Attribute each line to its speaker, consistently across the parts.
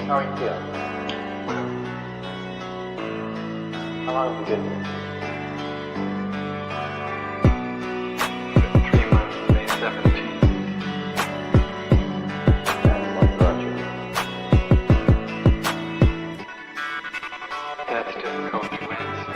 Speaker 1: How are you feeling? How long have you been here?
Speaker 2: 3 months, May 17th.
Speaker 1: And what brought you?
Speaker 2: That's difficult to answer.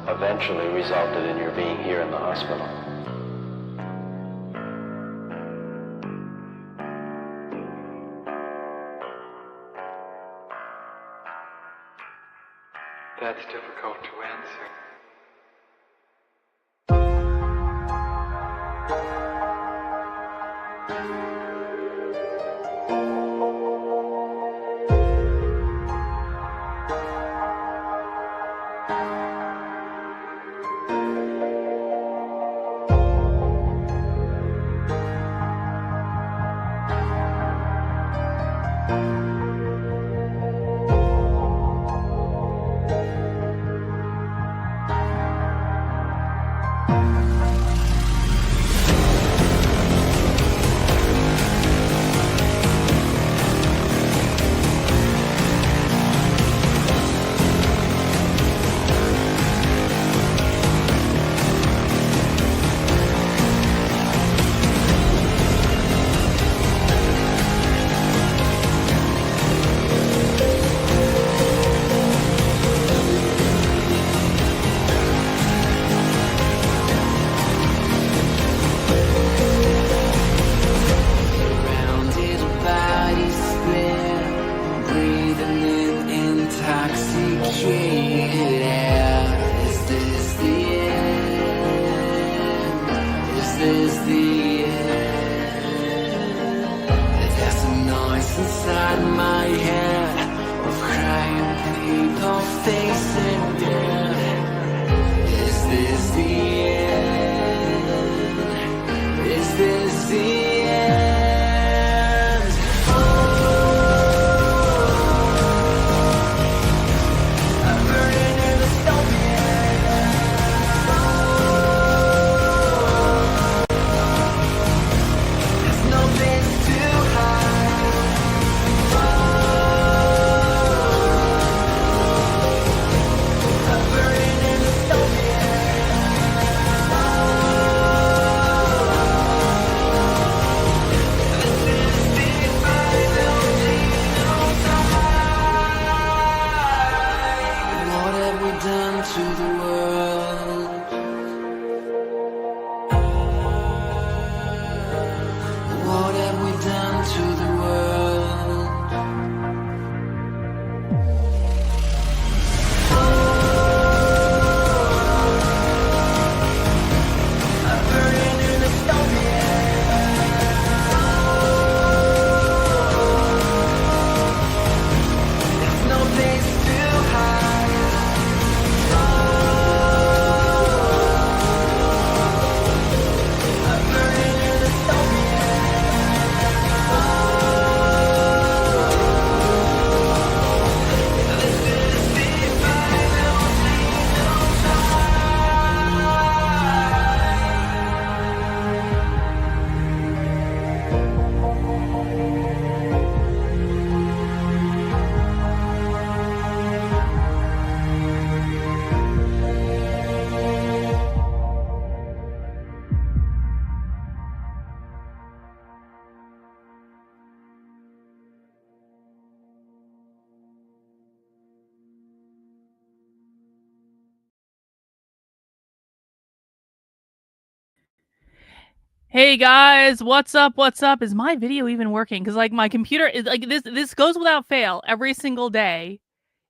Speaker 1: Eventually resulted in your being here in the hospital.
Speaker 2: That's difficult to answer.
Speaker 3: the end? There's a noise inside my head of crying people facing death. Is this the end? Is this the end? I'm burning in the there's no place to hide. I'm burning in the what have we done to the world? What have we done to the world? I'm burning in the there's no place to hide. I'm burning in the
Speaker 4: Hey guys, what's up? What's up? Is my video even working? Because like my computer is like this goes without fail every single day.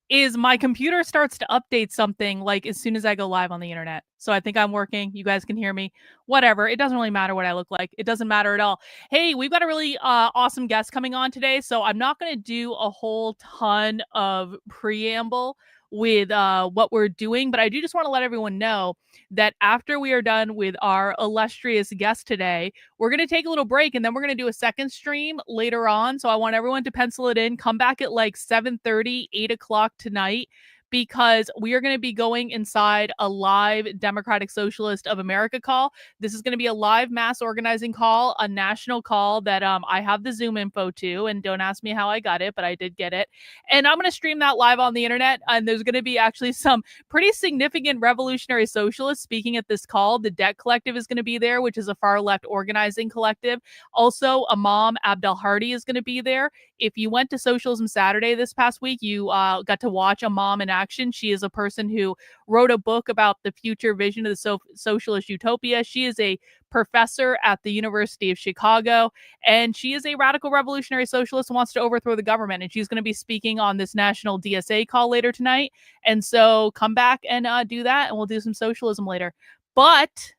Speaker 4: Is my computer starts to update something like as soon as I go live on the internet. So I think I'm working. You guys can hear me. Whatever. It doesn't really matter what I look like. It doesn't matter at all. Hey, we've got a really awesome guest coming on today. So I'm not going to do a whole ton of preamble with what we're doing, but I do just want to let everyone know that after we are done with our illustrious guest today, we're going to take a little break and then we're going to do a second stream later on. So I want everyone to pencil it in. Come back at like 7:30, 8 o'clock tonight, because we are going to be going inside a live Democratic Socialist of America call. This is going to be a live mass organizing call, a national call that I have the Zoom info to, and don't ask me how I got it, but I did get it. And I'm going to stream that live on the internet, and there's going to be actually some pretty significant revolutionary socialists speaking at this call. The Debt Collective is going to be there, which is a far left organizing collective. Also, Imam Abdel Hardy is going to be there. If you went to Socialism Saturday this past week, you got to watch Imam in action. She is a person who wrote a book about the future vision of the socialist utopia. She is a professor at the University of Chicago, and she is a radical revolutionary socialist who wants to overthrow the government. And she's going to be speaking on this national DSA call later tonight. And so come back and do that, and we'll do some socialism later. But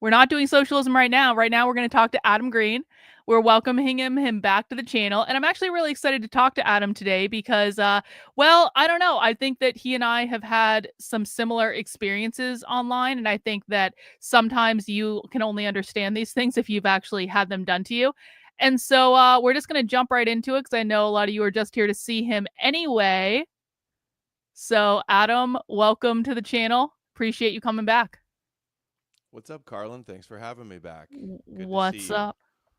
Speaker 4: we're not doing socialism right now. Right now, we're going to talk to Adam Green. We're welcoming him back to the channel. And I'm actually really excited to talk to Adam today because, well, I don't know. I think that he and I have had some similar experiences online. And I think that sometimes you can only understand these things if you've actually had them done to you. And so we're just going to jump right into it because I know a lot of you are just here to see him anyway. So, Adam, welcome to the channel. Appreciate you coming back.
Speaker 5: What's up, Karlyn? Thanks for having me back.
Speaker 4: What's up?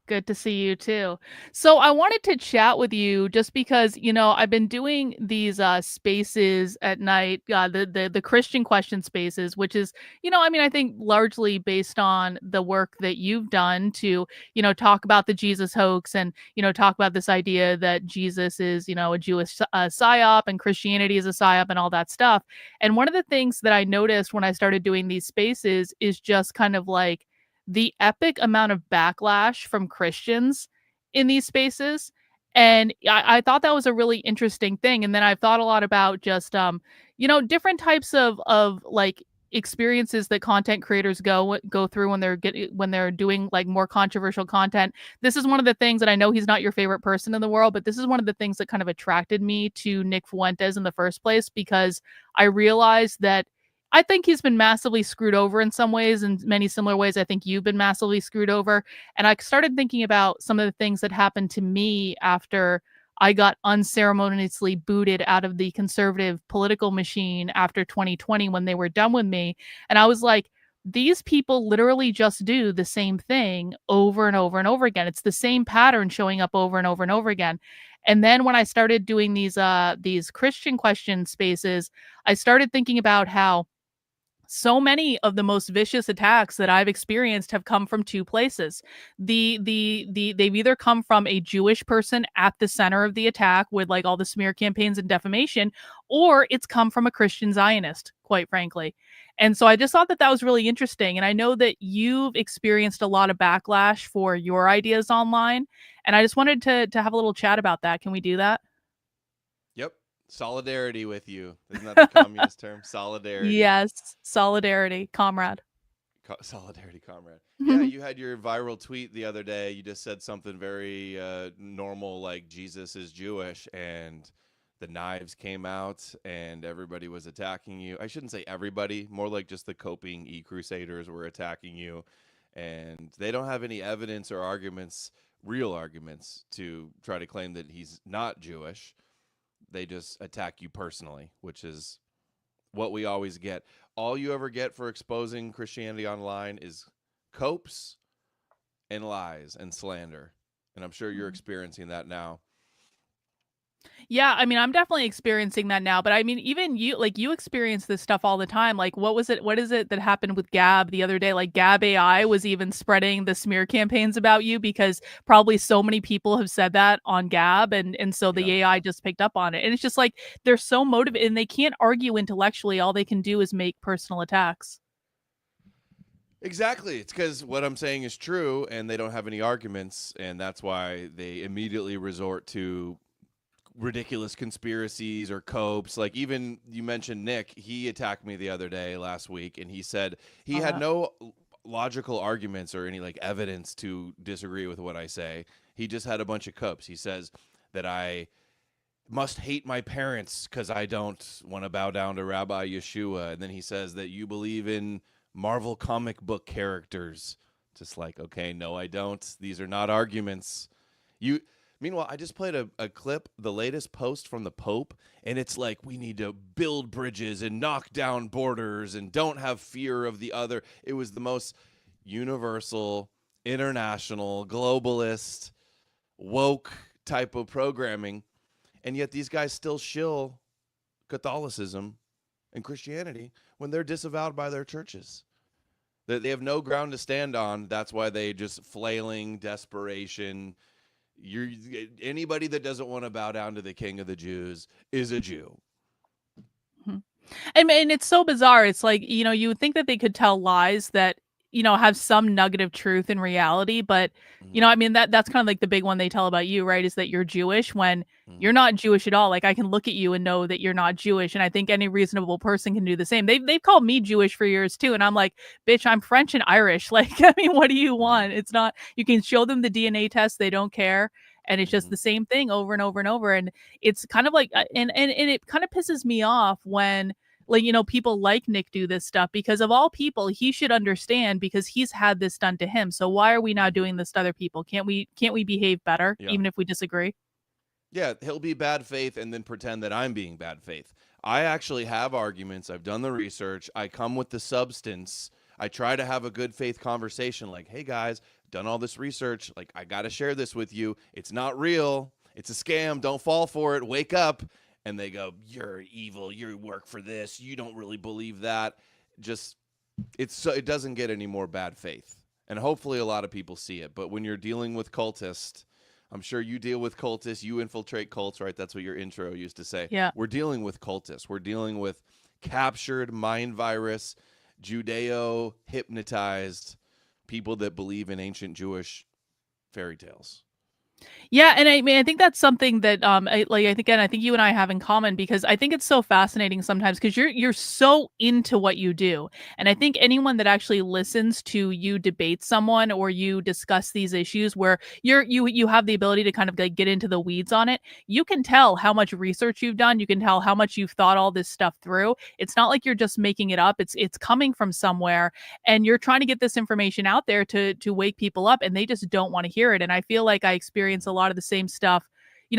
Speaker 4: Good to see you too. So I wanted to chat with you just because, you know, I've been doing these spaces at night, the Christian question spaces, which is, you know, I mean, I think largely based on the work that you've done to, you know, talk about the Jesus hoax and, you know, talk about this idea that Jesus is, you know, a Jewish psyop and Christianity is a psyop and all that stuff. And one of the things that I noticed when I started doing these spaces is just kind of like the epic amount of backlash from Christians in these spaces. And I thought that was a really interesting thing. And then I've thought a lot about just, you know, different types of like experiences that content creators go through when they're doing like more controversial content. This is one of the things that I know he's not your favorite person in the world, but this is one of the things that kind of attracted me to Nick Fuentes in the first place, because I realized that I think he's been massively screwed over in some ways. In many similar ways, I think you've been massively screwed over. And I started thinking about some of the things that happened to me after I got unceremoniously booted out of the conservative political machine after 2020 when they were done with me. And I was like, these people literally just do the same thing over and over and over again. It's the same pattern showing up over and over and over again. And then when I started doing these Christian question spaces, I started thinking about how so many of the most vicious attacks that I've experienced have come from two places. They've either come from a Jewish person at the center of the attack with like all the smear campaigns and defamation, or it's come from a Christian Zionist, quite frankly. And so I just thought that that was really interesting. And I know that you've experienced a lot of backlash for your ideas online, and I just wanted to have a little chat about that. Can we do that?
Speaker 5: Yep. Solidarity with you. Isn't that the communist term? Solidarity.
Speaker 4: Yes, solidarity, comrade.
Speaker 5: Solidarity, comrade. Yeah, you had your viral tweet the other day. You just said something very normal, like Jesus is Jewish, and the knives came out, and everybody was attacking you. I shouldn't say everybody, more like just the coping Crusaders were attacking you, and they don't have any evidence or arguments, real arguments, to try to claim that he's not Jewish. They just attack you personally, which is what we always get. All you ever get for exposing Christianity online is copes and lies and slander. And I'm sure you're experiencing that now.
Speaker 4: Yeah, I mean, I'm definitely experiencing that now, but I mean, even you, like, you experience this stuff all the time. Like, what is it that happened with Gab the other day? Like, Gab AI was even spreading the smear campaigns about you because probably so many people have said that on Gab, and so the AI just picked up on it. And it's just like, they're so motivated, and they can't argue intellectually. All they can do is make personal attacks.
Speaker 5: Exactly. It's because what I'm saying is true, and they don't have any arguments, and that's why they immediately resort to ridiculous conspiracies or copes. Like, even you mentioned Nick, he attacked me the other day last week, and he said he had no logical arguments or any like evidence to disagree with what I say. He just had a bunch of copes. He says that I must hate my parents because I don't want to bow down to Rabbi Yeshua, and then he says that you believe in Marvel comic book characters. Just like, okay, no, I don't. These are not arguments. Meanwhile, I just played a clip, the latest post from the Pope, and it's like, we need to build bridges and knock down borders and don't have fear of the other. It was the most universal, international, globalist, woke type of programming, and yet these guys still shill Catholicism and Christianity when they're disavowed by their churches. They have no ground to stand on. That's why they just flailing, desperation. Anybody that doesn't want to bow down to the King of the Jews is a Jew.
Speaker 4: I mean, it's so bizarre. It's like, you would think that they could tell lies that, have some nugget of truth in reality. But, I mean, that's kind of like the big one they tell about you, right? Is that you're Jewish when you're not Jewish at all. Like, I can look at you and know that you're not Jewish. And I think any reasonable person can do the same. They've called me Jewish for years too. And I'm like, bitch, I'm French and Irish. Like, I mean, what do you want? It's not, you can show them the DNA test. They don't care. And it's just the same thing over and over and over. And it's kind of like, and it kind of pisses me off when, like, people like Nick do this stuff, because of all people, he should understand, because he's had this done to him. So why are we now doing this to other people? Can't we behave better, even if we disagree?
Speaker 5: Yeah, he'll be bad faith and then pretend that I'm being bad faith. I actually have arguments. I've done the research. I come with the substance. I try to have a good faith conversation like, hey guys, done all this research. Like, I got to share this with you. It's not real. It's a scam. Don't fall for it. Wake up. And they go, you're evil. You work for this. You don't really believe that. Just, it doesn't get any more bad faith. And hopefully a lot of people see it. But when you're dealing with cultists, I'm sure you deal with cultists. You infiltrate cults, right? That's what your intro used to say.
Speaker 4: Yeah.
Speaker 5: We're dealing with cultists. We're dealing with captured mind virus, Judeo-hypnotized people that believe in ancient Jewish fairy tales.
Speaker 4: Yeah, and I mean, I think that's something that, I think you and I have in common because I think it's so fascinating sometimes because you're so into what you do, and I think anyone that actually listens to you debate someone or you discuss these issues where you have the ability to kind of like get into the weeds on it, you can tell how much research you've done. You can tell how much you've thought all this stuff through. It's not like you're just making it up. It's coming from somewhere, and you're trying to get this information out there to wake people up, and they just don't want to hear it. And I feel like I experience a lot of the same stuff.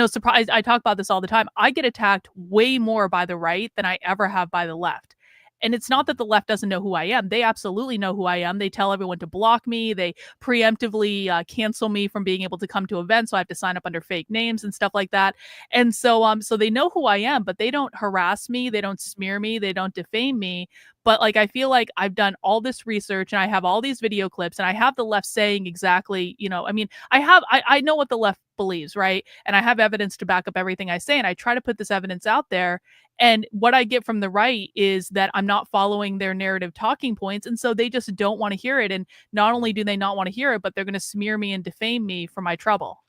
Speaker 4: Surprise, I talk about this all the time. I get attacked way more by the right than I ever have by the left. And it's not that the left doesn't know who I am. They absolutely know who I am. They tell everyone to block me. They preemptively cancel me from being able to come to events, so I have to sign up under fake names and stuff like that. And so they know who I am, but they don't harass me. They don't smear me. They don't defame me. But like, I feel like I've done all this research and I have all these video clips and I have the left saying exactly, I mean, I know what the left believes, right? And I have evidence to back up everything I say. And I try to put this evidence out there. And what I get from the right is that I'm not following their narrative talking points. And so they just don't want to hear it. And not only do they not want to hear it, but they're going to smear me and defame me for my trouble.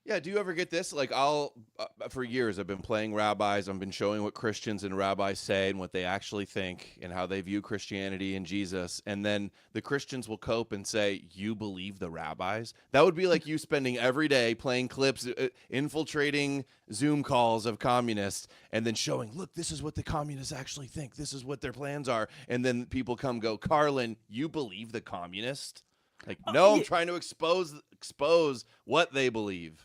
Speaker 5: Yeah, do you ever get this? Like, for years, I've been playing rabbis. I've been showing what Christians and rabbis say and what they actually think and how they view Christianity and Jesus. And then the Christians will cope and say, "You believe the rabbis?" That would be like you spending every day playing clips, infiltrating Zoom calls of communists, and then showing, "Look, this is what the communists actually think. This is what their plans are." And then people go, "Karlyn, you believe the communist?" Like, no, I'm trying to expose what they believe.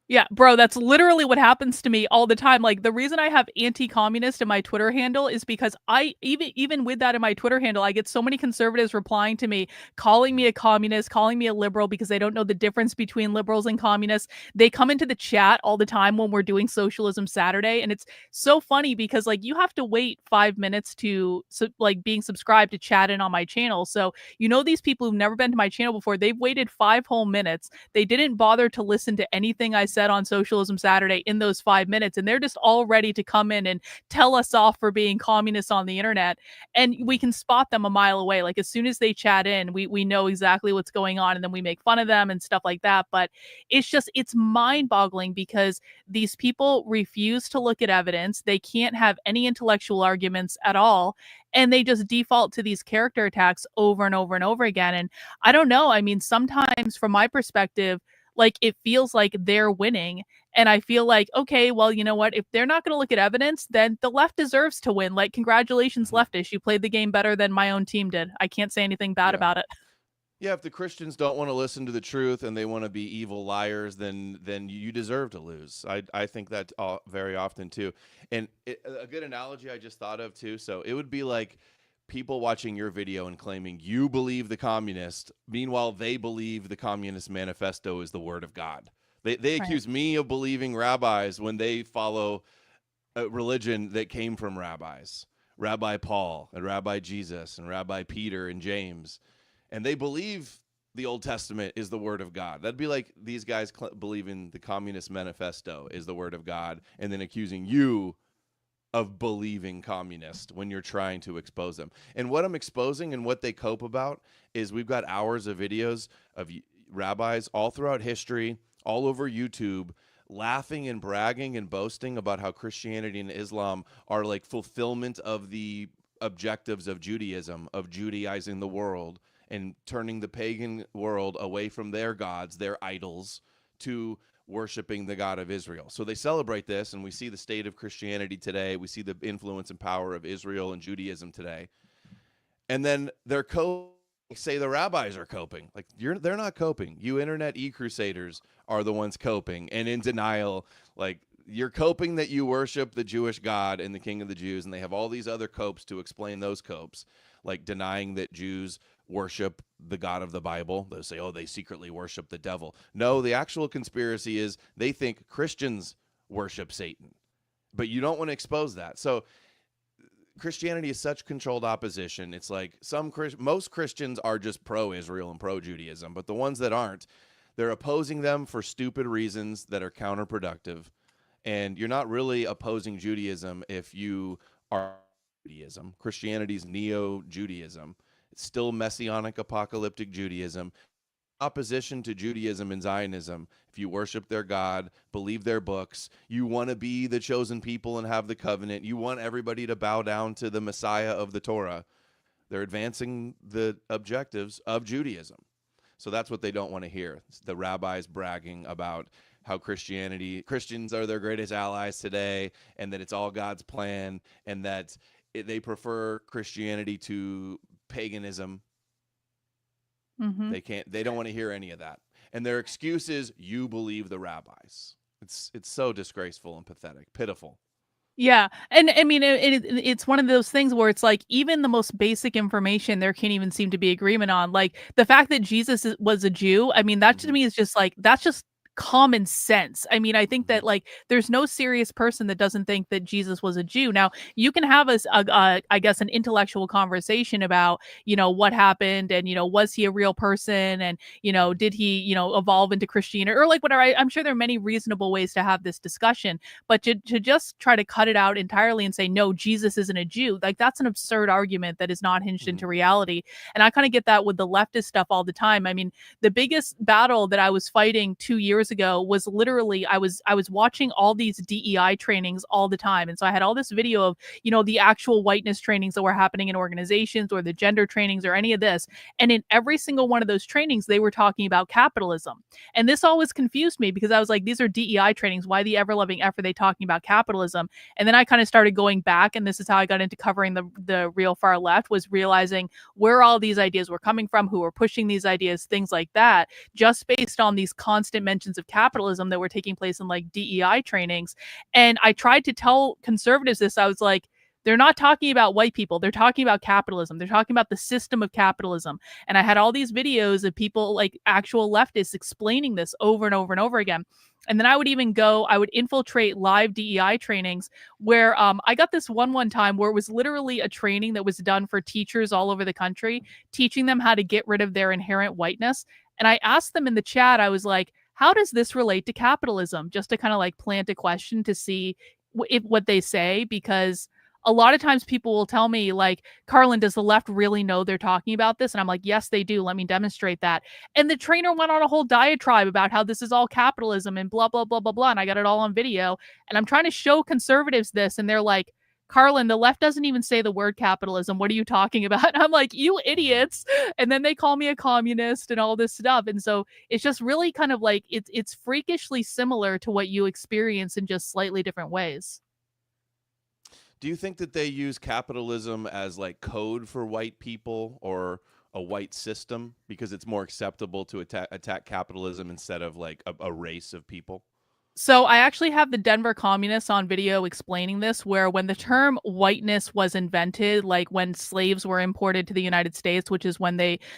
Speaker 4: Yeah, bro, that's literally what happens to me all the time. Like the reason I have anti-communist in my Twitter handle is because I even with that in my Twitter handle, I get so many conservatives replying to me, calling me a communist, calling me a liberal because they don't know the difference between liberals and communists. They come into the chat all the time when we're doing Socialism Saturday, and it's so funny because like you have to wait 5 minutes to like being subscribed to chat in on my channel. So, these people who've never been to my channel before, they've waited 5 whole minutes. They didn't bother to listen to anything I said on Socialism Saturday in those 5 minutes, and they're just all ready to come in and tell us off for being communists on the internet. And we can spot them a mile away. Like as soon as they chat in, we know exactly what's going on, and then we make fun of them and stuff like that. But it's mind-boggling because these people refuse to look at evidence. They can't have any intellectual arguments at all, and they just default to these character attacks over and over and over again. And I don't know. I mean, sometimes from my perspective, like it feels like they're winning. And I feel like, okay, well, you know what? If they're not going to look at evidence, then the left deserves to win. Like, congratulations, leftists. You played the game better than my own team did. I can't say anything bad about it.
Speaker 5: Yeah, if the Christians don't want to listen to the truth and they want to be evil liars, then you deserve to lose. I think that very often too. And a good analogy I just thought of too. So it would be like people watching your video and claiming you believe the communist. Meanwhile, they believe the Communist Manifesto is the word of God. They accuse me of believing rabbis when they follow a religion that came from rabbis, Rabbi Paul and Rabbi Jesus and Rabbi Peter and James. And they believe the Old Testament is the word of God. That'd be like these guys believing the Communist Manifesto is the word of God and then accusing you of believing communist when you're trying to expose them. And what I'm exposing and what they cope about is we've got hours of videos of rabbis all throughout history, all over YouTube, laughing and bragging and boasting about how Christianity and Islam are like fulfillment of the objectives of Judaism, of Judaizing the world and turning the pagan world away from their gods, their idols, to worshiping the God of Israel. So they celebrate this, and we see the state of Christianity today. We see the influence and power of Israel and Judaism today. And then they're say the rabbis are coping. Like they're not coping. You internet e-crusaders are the ones coping and in denial. Like you're coping that you worship the Jewish God and the King of the Jews, and they have all these other copes to explain those copes, like denying that Jews worship the God of the Bible. They'll say, oh, they secretly worship the devil. No, the actual conspiracy is they think Christians worship Satan, but you don't want to expose that. So Christianity is such controlled opposition. It's like most Christians are just pro-Israel and pro-Judaism, but the ones that aren't, they're opposing them for stupid reasons that are counterproductive. And you're not really opposing Judaism if you are Judaism. Christianity's neo-Judaism. It's still messianic apocalyptic Judaism. opposition to Judaism and Zionism. If you worship their God, believe their books, you want to be the chosen people and have the covenant, you want everybody to bow down to the Messiah of the Torah, they're advancing the objectives of Judaism. So that's what they don't want to hear. The rabbis bragging about how Christians are their greatest allies today, and that it's all God's plan, and that they prefer Christianity to paganism.
Speaker 4: Mm-hmm.
Speaker 5: They don't want to hear any of that. And their excuse is, you believe the rabbis. It's so disgraceful and pathetic, pitiful.
Speaker 4: Yeah. And I mean, it's one of those things where it's like, even the most basic information, there can't even seem to be agreement on. Like the fact that Jesus was a Jew, I mean, that to me is just like, that's just common sense. I mean, I think that like there's no serious person that doesn't think that Jesus was a Jew. Now, you can have I guess an intellectual conversation about, what happened and, was he a real person and, did he, evolve into Christianity or like whatever. I'm sure there are many reasonable ways to have this discussion, but to just try to cut it out entirely and say, no, Jesus isn't a Jew, like that's an absurd argument that is not hinged into reality. And I kind of get that with the leftist stuff all the time. I mean, the biggest battle that I was fighting 2 years ago was literally I was watching all these DEI trainings all the time. And so I had all this video of, the actual whiteness trainings that were happening in organizations or the gender trainings or any of this. And in every single one of those trainings, they were talking about capitalism. And this always confused me because I was like, these are DEI trainings. Why the ever-loving F are they talking about capitalism? And then I kind of started going back, and this is how I got into covering the real far left, was realizing where all these ideas were coming from, who were pushing these ideas, things like that, just based on these constant mentions of capitalism that were taking place in like DEI trainings. And I tried to tell conservatives this. I was like, they're not talking about white people. They're talking about capitalism. They're talking about the system of capitalism. And I had all these videos of people, like actual leftists, explaining this over and over and over again. And then I would infiltrate live DEI trainings where I got this one time where it was literally a training that was done for teachers all over the country, teaching them how to get rid of their inherent whiteness. And I asked them in the chat, I was like, how does this relate to capitalism? Just to kind of like plant a question to see what they say, because a lot of times people will tell me like, Karlyn, does the left really know they're talking about this? And I'm like, yes, they do. Let me demonstrate that. And the trainer went on a whole diatribe about how this is all capitalism and blah, blah, blah, blah, blah. And I got it all on video. And I'm trying to show conservatives this. And they're like, Karlyn, the left doesn't even say the word capitalism. What are you talking about? And I'm like, you idiots. And then they call me a communist and all this stuff. And so it's just really kind of like, it's freakishly similar to what you experience in just slightly different ways.
Speaker 5: Do you think that they use capitalism as like code for white people or a white system because it's more acceptable to attack capitalism instead of like a race of people?
Speaker 4: So I actually have the Denver communists on video explaining this, where when the term whiteness was invented, like when slaves were imported to the United States, which is when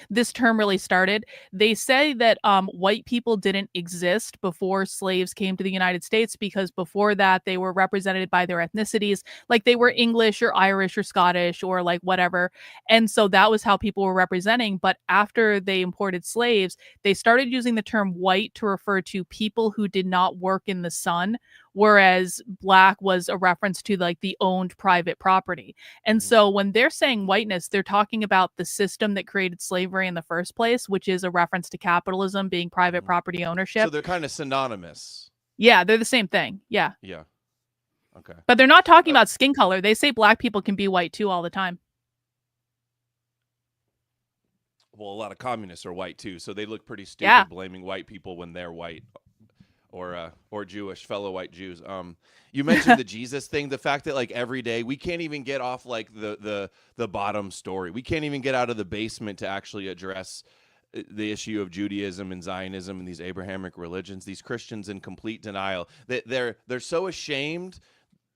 Speaker 4: this term really started, they say that white people didn't exist before slaves came to the United States, because before that they were represented by their ethnicities, like they were English or Irish or Scottish or like whatever. And so that was how people were representing. But after they imported slaves, they started using the term white to refer to people who did not work in the sun, whereas black was a reference to like the owned private property. And so when they're saying whiteness, they're talking about the system that created slavery in the first place, which is a reference to capitalism being private property ownership.
Speaker 5: So they're kind of synonymous.
Speaker 4: Yeah, they're the same thing. Yeah.
Speaker 5: Yeah. Okay.
Speaker 4: But they're not talking about skin color. They say black people can be white too all the time.
Speaker 5: Well, a lot of communists are white too, so they look pretty stupid blaming white people when they're white. Or Jewish, fellow white Jews. You mentioned the Jesus thing, the fact that like every day we can't even get off like the bottom story. We can't even get out of the basement to actually address the issue of Judaism and Zionism and these Abrahamic religions. These Christians in complete denial. They're so ashamed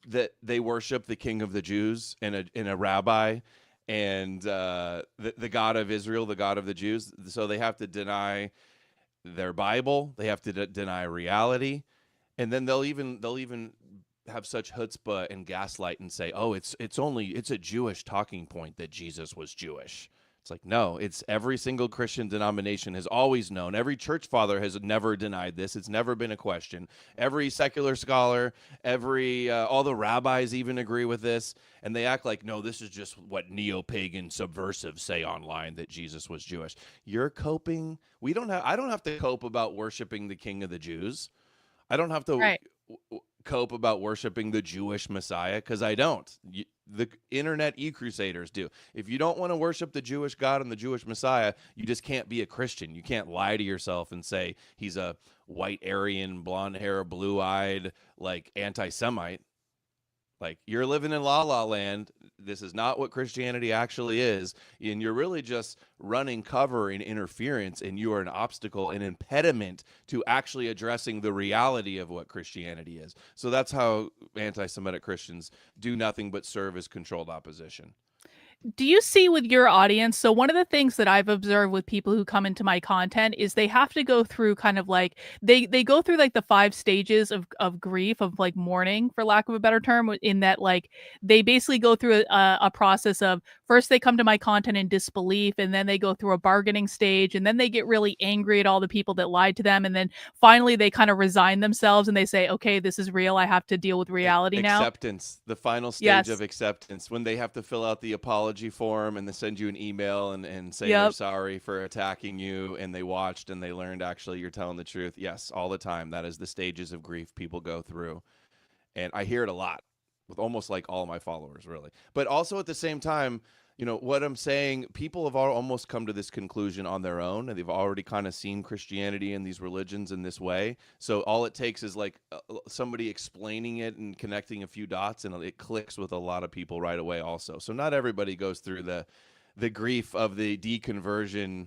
Speaker 5: that they worship the King of the Jews and a rabbi and the God of Israel, the God of the Jews. So they have to deny their Bible, they have to deny reality, and then they'll even have such chutzpah and gaslight and say, "Oh, it's a Jewish talking point that Jesus was Jewish." It's like, no, it's every single Christian denomination has always known. Every church father has never denied this. It's never been a question. Every secular scholar, all the rabbis even agree with this. And they act like, no, this is just what neo-pagan subversives say online, that Jesus was Jewish. You're coping. I don't have to cope about worshiping the King of the Jews. I don't have to
Speaker 4: Right.
Speaker 5: cope about worshiping the Jewish Messiah, because I don't. The internet e-crusaders do. If you don't want to worship the Jewish God and the Jewish Messiah, you just can't be a Christian. You can't lie to yourself and say he's a white Aryan, blonde hair, blue-eyed, like anti-Semite. Like, you're living in La La Land. This is not what Christianity actually is. And you're really just running cover and interference, and you are an obstacle, an impediment to actually addressing the reality of what Christianity is. So that's how anti-Semitic Christians do nothing but serve as controlled opposition.
Speaker 4: Do you see with your audience? So one of the things that I've observed with people who come into my content is they have to go through kind of like they go through like the 5 stages of grief, of like mourning, for lack of a better term, in that like they basically go through a process of, first they come to my content in disbelief, and then they go through a bargaining stage, and then they get really angry at all the people that lied to them, and then finally they kind of resign themselves and they say, okay, this is real, I have to deal with reality now.
Speaker 5: Acceptance, the final stage
Speaker 4: Yes.
Speaker 5: of acceptance, when they have to fill out the apology form and they send you an email and say
Speaker 4: Yep.
Speaker 5: they're sorry for attacking you, and they watched and they learned actually you're telling the truth. Yes, all the time. That is the stages of grief people go through. And I hear it a lot with almost like all my followers, really. But also at the same time, you know, what I'm saying, people have almost come to this conclusion on their own, and they've already kind of seen Christianity and these religions in this way. So all it takes is like somebody explaining it and connecting a few dots, and it clicks with a lot of people right away also. So not everybody goes through the grief of the deconverting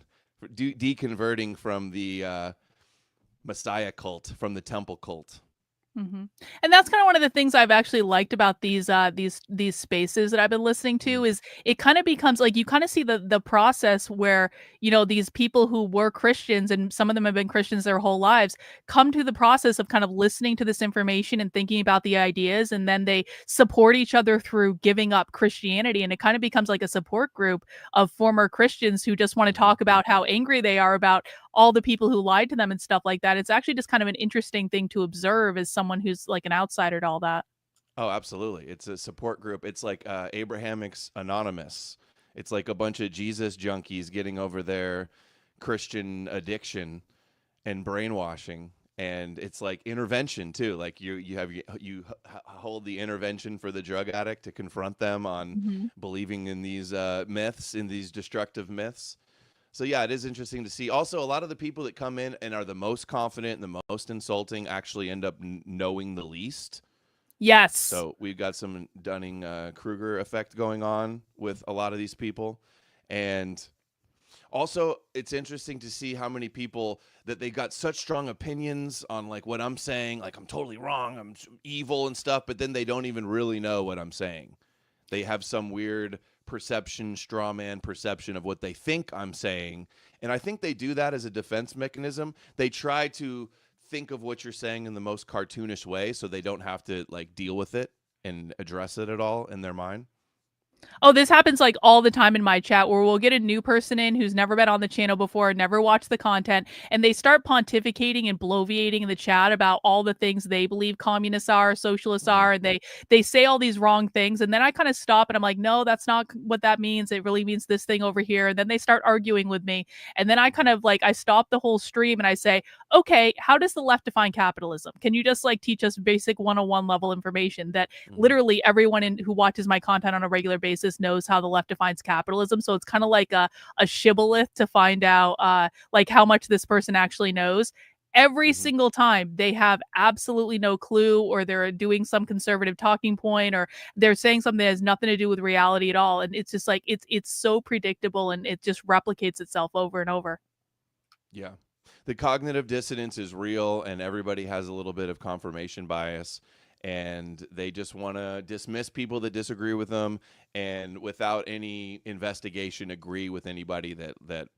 Speaker 5: from the Messiah cult, from the temple cult.
Speaker 4: Mm-hmm. And that's kind of one of the things I've actually liked about these spaces that I've been listening to, is it kind of becomes like you kind of see the process where, you know, these people who were Christians, and some of them have been Christians their whole lives, come to the process of kind of listening to this information and thinking about the ideas, and then they support each other through giving up Christianity, and it kind of becomes like a support group of former Christians who just want to talk about how angry they are about all the people who lied to them and stuff like that. It's actually just kind of an interesting thing to observe as someone who's like an outsider to all that.
Speaker 5: Oh, absolutely. It's a support group. It's like Abrahamics Anonymous. It's like a bunch of Jesus junkies getting over their Christian addiction and brainwashing. And it's like intervention too. Like you hold the intervention for the drug addict to confront them on believing in these myths, in these destructive myths. So yeah, it is interesting to see. Also, a lot of the people that come in and are the most confident and the most insulting actually end up knowing the least.
Speaker 4: Yes.
Speaker 5: So we've got some Dunning-Kruger effect going on with a lot of these people. And also, it's interesting to see how many people that they got such strong opinions on, like what I'm saying, like I'm totally wrong, I'm evil and stuff, but then they don't even really know what I'm saying. They have some weird perception, straw man perception of what they think I'm saying. And I think they do that as a defense mechanism. They try to think of what you're saying in the most cartoonish way so they don't have to like deal with it and address it at all in their mind.
Speaker 4: Oh, this happens like all the time in my chat, where we'll get a new person in who's never been on the channel before, never watched the content, and they start pontificating and bloviating in the chat about all the things they believe communists are, socialists are, and they say all these wrong things, and then I kind of stop and I'm like, no, that's not what that means. It really means this thing over here. And then they start arguing with me, and then I kind of like I stop the whole stream and I say, okay, how does the left define capitalism? Can you just like teach us basic 101 level information that literally everyone who watches my content on a regular basis knows how the left defines capitalism? So it's kind of like a shibboleth to find out like how much this person actually knows. Every single time they have absolutely no clue, or they're doing some conservative talking point, or they're saying something that has nothing to do with reality at all. And it's just like it's so predictable, and it just replicates itself over and over.
Speaker 5: Yeah. The cognitive dissonance is real, and everybody has a little bit of confirmation bias, and they just want to dismiss people that disagree with them, and without any investigation agree with anybody that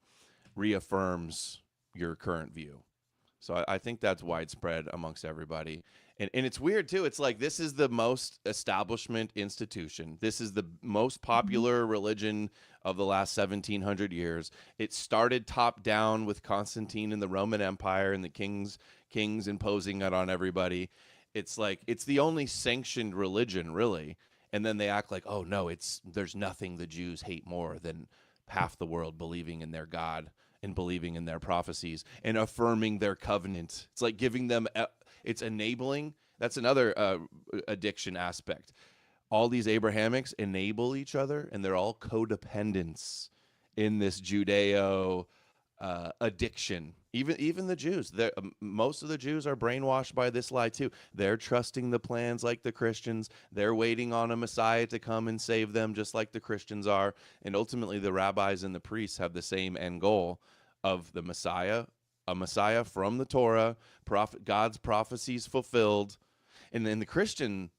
Speaker 5: reaffirms your current view. So I think that's widespread amongst everybody. And it's weird too. It's like this is the most establishment institution. This is the most popular religion of the last 1700 years. It started top down with Constantine and the Roman Empire and the kings imposing it on everybody. It's like it's the only sanctioned religion, really. And then they act like, oh no, there's nothing the Jews hate more than half the world believing in their God and believing in their prophecies and affirming their covenant. It's like giving them, it's enabling. That's another addiction aspect. All these Abrahamics enable each other, and they're all codependents in this Judeo addiction. Even the Jews, most of the Jews are brainwashed by this lie too. They're trusting the plans like the Christians. They're waiting on a Messiah to come and save them, just like the Christians are. And ultimately, the rabbis and the priests have the same end goal of the Messiah, a Messiah from the Torah, God's prophecies fulfilled. And in the Christian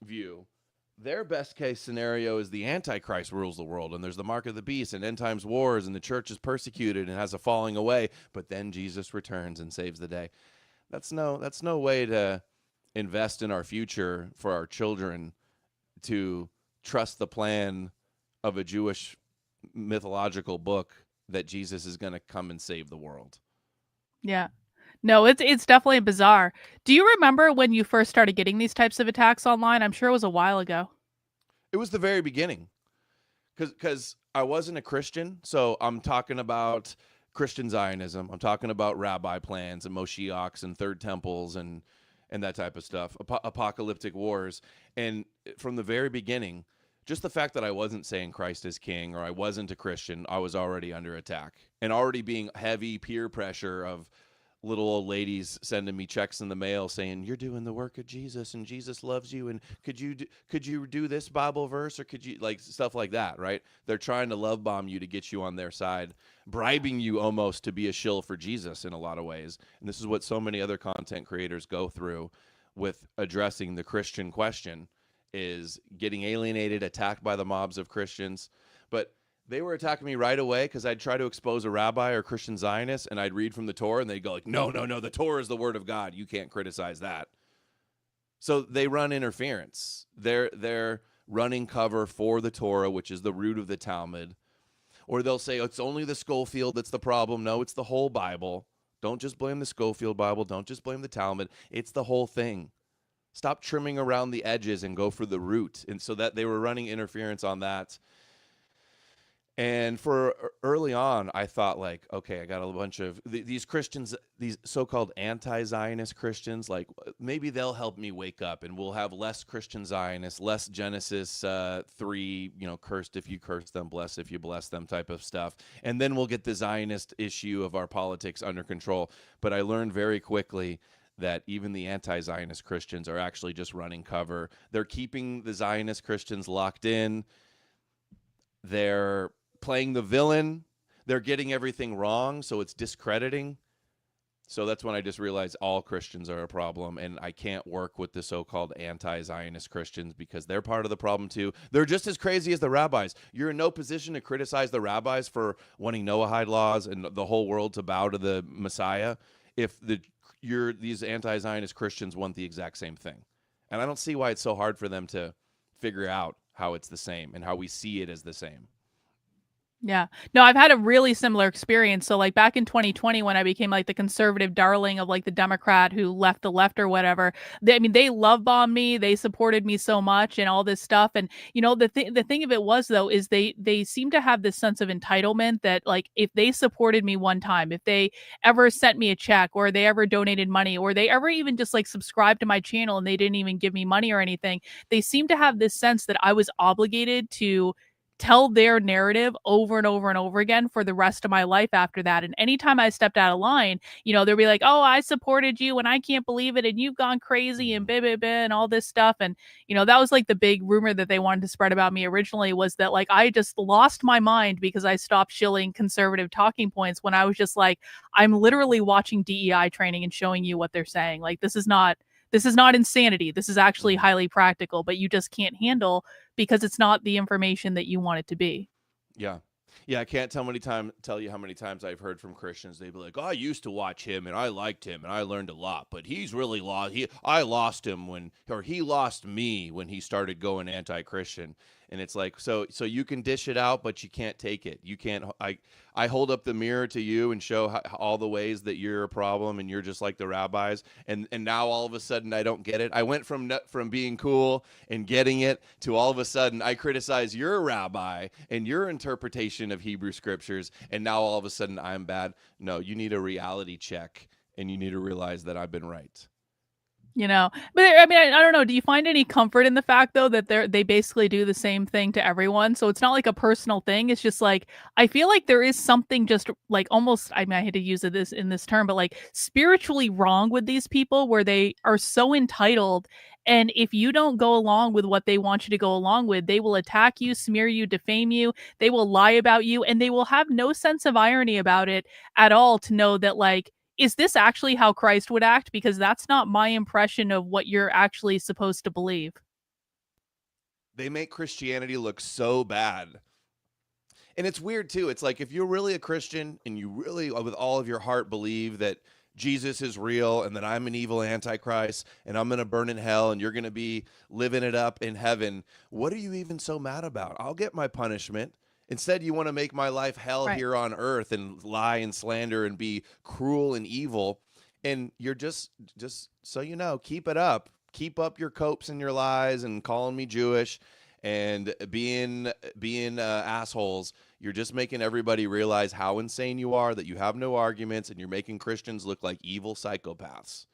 Speaker 5: view, their best case scenario is the Antichrist rules the world, and there's the mark of the beast and end times wars, and the church is persecuted and has a falling away, but then Jesus returns and saves the day. That's no way to invest in our future for our children, to trust the plan of a Jewish mythological book that Jesus is going to come and save the world.
Speaker 4: Yeah. No, it's definitely bizarre. Do you remember when you first started getting these types of attacks online? I'm sure it was a while ago.
Speaker 5: It was the very beginning, because I wasn't a Christian, so I'm talking about Christian Zionism. I'm talking about rabbi plans and Moshiachs and third temples and that type of stuff, apocalyptic wars. And from the very beginning, just the fact that I wasn't saying Christ is king or I wasn't a Christian, I was already under attack and already being heavy peer pressure of little old ladies sending me checks in the mail saying you're doing the work of Jesus and Jesus loves you, and could you do this Bible verse, or could you, like, stuff like that, right? They're trying to love bomb you to get you on their side, bribing you almost to be a shill for Jesus in a lot of ways. And this is what so many other content creators go through with addressing the Christian question, is getting alienated, attacked by the mobs of Christians. But they were attacking me right away because I'd try to expose a rabbi or Christian Zionist, and I'd read from the Torah, and they'd go like, no, the Torah is the word of God. You can't criticize that. So they run interference. They're running cover for the Torah, which is the root of the Talmud. Or they'll say, it's only the Schofield that's the problem. No, it's the whole Bible. Don't just blame the Schofield Bible. Don't just blame the Talmud. It's the whole thing. Stop trimming around the edges and go for the root. And so that they were running interference on that. And for early on, I thought, like, okay, I got a bunch of these Christians, these so-called anti-Zionist Christians, like maybe they'll help me wake up and we'll have less Christian Zionists, less Genesis 3, cursed if you curse them, blessed if you bless them type of stuff. And then we'll get the Zionist issue of our politics under control. But I learned very quickly that even the anti-Zionist Christians are actually just running cover. They're keeping the Zionist Christians locked in. They're playing the villain. They're getting everything wrong, so it's discrediting. So that's when I just realized all Christians are a problem, and I can't work with the so-called anti-Zionist Christians because they're part of the problem too. They're just as crazy as the rabbis. You're in no position to criticize the rabbis for wanting Noahide laws and the whole world to bow to the Messiah if these anti-Zionist Christians want the exact same thing. And I don't see why it's so hard for them to figure out how it's the same and how we see it as the same.
Speaker 4: Yeah. No, I've had a really similar experience. So like back in 2020, when I became like the conservative darling of like the Democrat who left the left or whatever, they love bombed me. They supported me so much and all this stuff. And the thing of it was, though, is they seem to have this sense of entitlement that, like, if they supported me one time, if they ever sent me a check or they ever donated money or they ever even just like subscribed to my channel and they didn't even give me money or anything, they seem to have this sense that I was obligated to tell their narrative over and over and over again for the rest of my life after that. And anytime I stepped out of line, they'll be like, oh, I supported you and I can't believe it. And you've gone crazy and blah, blah, blah, and all this stuff. And, that was like the big rumor that they wanted to spread about me originally, was that like I just lost my mind because I stopped shilling conservative talking points when I was just like, I'm literally watching DEI training and showing you what they're saying. Like, this is not insanity. This is actually highly practical, but you just can't handle because it's not the information that you want it to be.
Speaker 5: Yeah. Yeah, I can't tell you how many times I've heard from Christians. They'd be like, "Oh, I used to watch him, and I liked him, and I learned a lot, but he's really lost. I lost him he lost me when he started going anti-Christian." And it's like, so you can dish it out, but you can't take it. You can't. I hold up the mirror to you and show all the ways that you're a problem, and you're just like the rabbis. And now all of a sudden I don't get it. I went from being cool and getting it to all of a sudden I criticize your rabbi and your interpretation of Hebrew scriptures, and now all of a sudden I'm bad. No, you need a reality check, and you need to realize that I've been right.
Speaker 4: You know, but I mean, I don't know. Do you find any comfort in the fact though that they basically do the same thing to everyone? So it's not like a personal thing. It's just like I feel like there is something just like almost. I mean, I hate to use this in this term, but like spiritually wrong with these people where they are so entitled. And if you don't go along with what they want you to go along with, they will attack you, smear you, defame you. They will lie about you, and they will have no sense of irony about it at all to know that like, is this actually how Christ would act? Because that's not my impression of what you're actually supposed to believe.
Speaker 5: They make Christianity look so bad. And it's weird too. It's like if you're really a Christian and you really with all of your heart believe that Jesus is real and that I'm an evil antichrist and I'm going to burn in hell and you're going to be living it up in heaven, what are you even so mad about? I'll get my punishment. Instead, you want to make my life hell
Speaker 4: Right.
Speaker 5: here on earth and lie and slander and be cruel and evil. And you're just so you know, keep it up. Keep up your copes and your lies and calling me Jewish and being assholes. You're just making everybody realize how insane you are, that you have no arguments, and you're making Christians look like evil psychopaths.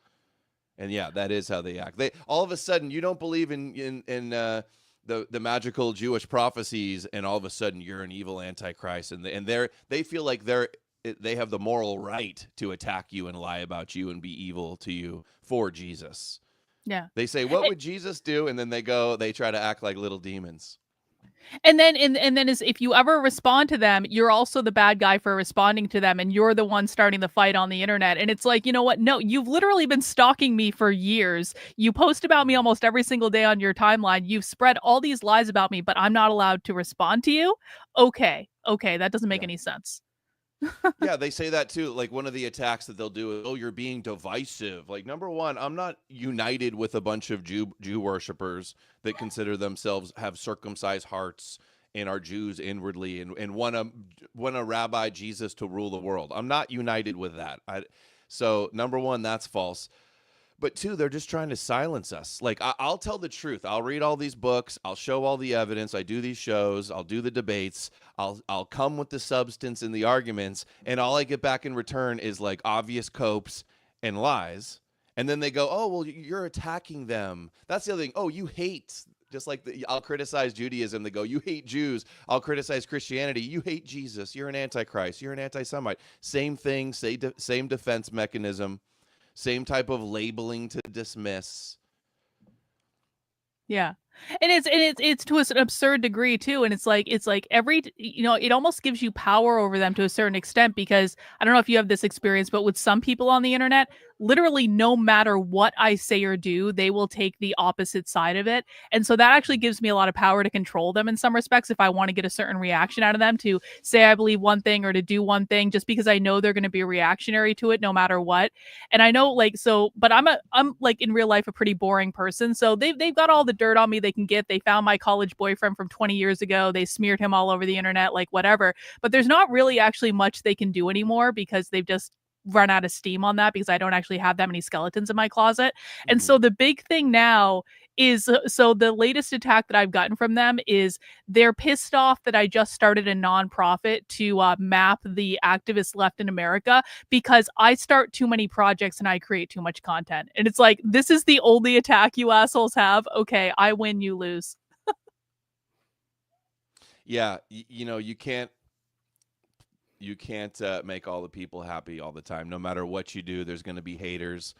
Speaker 5: And yeah, that is how they act. They all of a sudden you don't believe in the magical Jewish prophecies, and all of a sudden you're an evil antichrist, and they feel like they have the moral right to attack you and lie about you and be evil to you for Jesus.
Speaker 4: Yeah.
Speaker 5: They say, "What would Jesus do?" And then they try to act like little demons.
Speaker 4: And then if you ever respond to them, you're also the bad guy for responding to them, and you're the one starting the fight on the internet. And it's like, you know what? No, you've literally been stalking me for years. You post about me almost every single day on your timeline. You've spread all these lies about me, but I'm not allowed to respond to you? Okay, that doesn't make
Speaker 5: Yeah.
Speaker 4: any sense.
Speaker 5: Yeah, they say that too. Like one of the attacks that they'll do is, "Oh, you're being divisive." Like, number one, I'm not united with a bunch of Jew worshipers that consider themselves have circumcised hearts and are Jews inwardly and want a rabbi Jesus to rule the world. I'm not united with that. So number one, that's false. But two, they're just trying to silence us. Like, I'll tell the truth. I'll read all these books. I'll show all the evidence. I do these shows. I'll do the debates. I'll come with the substance and the arguments. And all I get back in return is like obvious copes and lies. And then they go, "Oh, well, you're attacking them." That's the other thing. "Oh, you hate." Just like I'll criticize Judaism. They go, "You hate Jews." I'll criticize Christianity. "You hate Jesus. You're an antichrist. You're an anti-Semite." Same thing. Same defense mechanism. Same type of labeling to dismiss.
Speaker 4: Yeah. And it's to an absurd degree too. And it's like every, it almost gives you power over them to a certain extent, because I don't know if you have this experience, but with some people on the internet, literally no matter what I say or do, they will take the opposite side of it. And so that actually gives me a lot of power to control them in some respects if I want to get a certain reaction out of them, to say I believe one thing or to do one thing, just because I know they're going to be reactionary to it no matter what. And I know but I'm like in real life a pretty boring person. So they've got all the dirt on me they can get. They found my college boyfriend from 20 years ago. They smeared him all over the internet, like whatever. But there's not really actually much they can do anymore, because they've just run out of steam on that, because I don't actually have that many skeletons in my closet. And so the big thing now is, so the latest attack that I've gotten from them is they're pissed off that I just started a nonprofit to map the activist left in America, because I start too many projects and I create too much content. And it's like, this is the only attack you assholes have. Okay, I win, you lose.
Speaker 5: Yeah, you can't make all the people happy all the time. No matter what you do, there's going to be haters.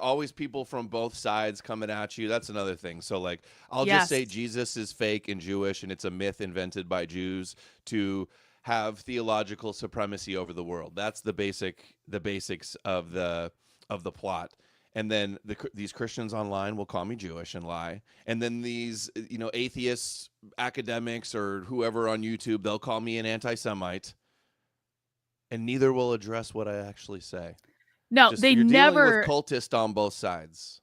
Speaker 5: Always people from both sides coming at you. That's another thing. So like, I'll just say Jesus is fake and Jewish, and it's a myth invented by Jews to have theological supremacy over the world. That's the basics of the plot. And then these Christians online will call me Jewish and lie. And then these, atheists, academics, or whoever on YouTube, they'll call me an anti-Semite. And neither will address what I actually say.
Speaker 4: No,
Speaker 5: Just,
Speaker 4: they
Speaker 5: you're dealing with
Speaker 4: never
Speaker 5: cultists on both sides.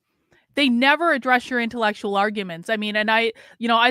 Speaker 4: they never address your intellectual arguments. I mean, and I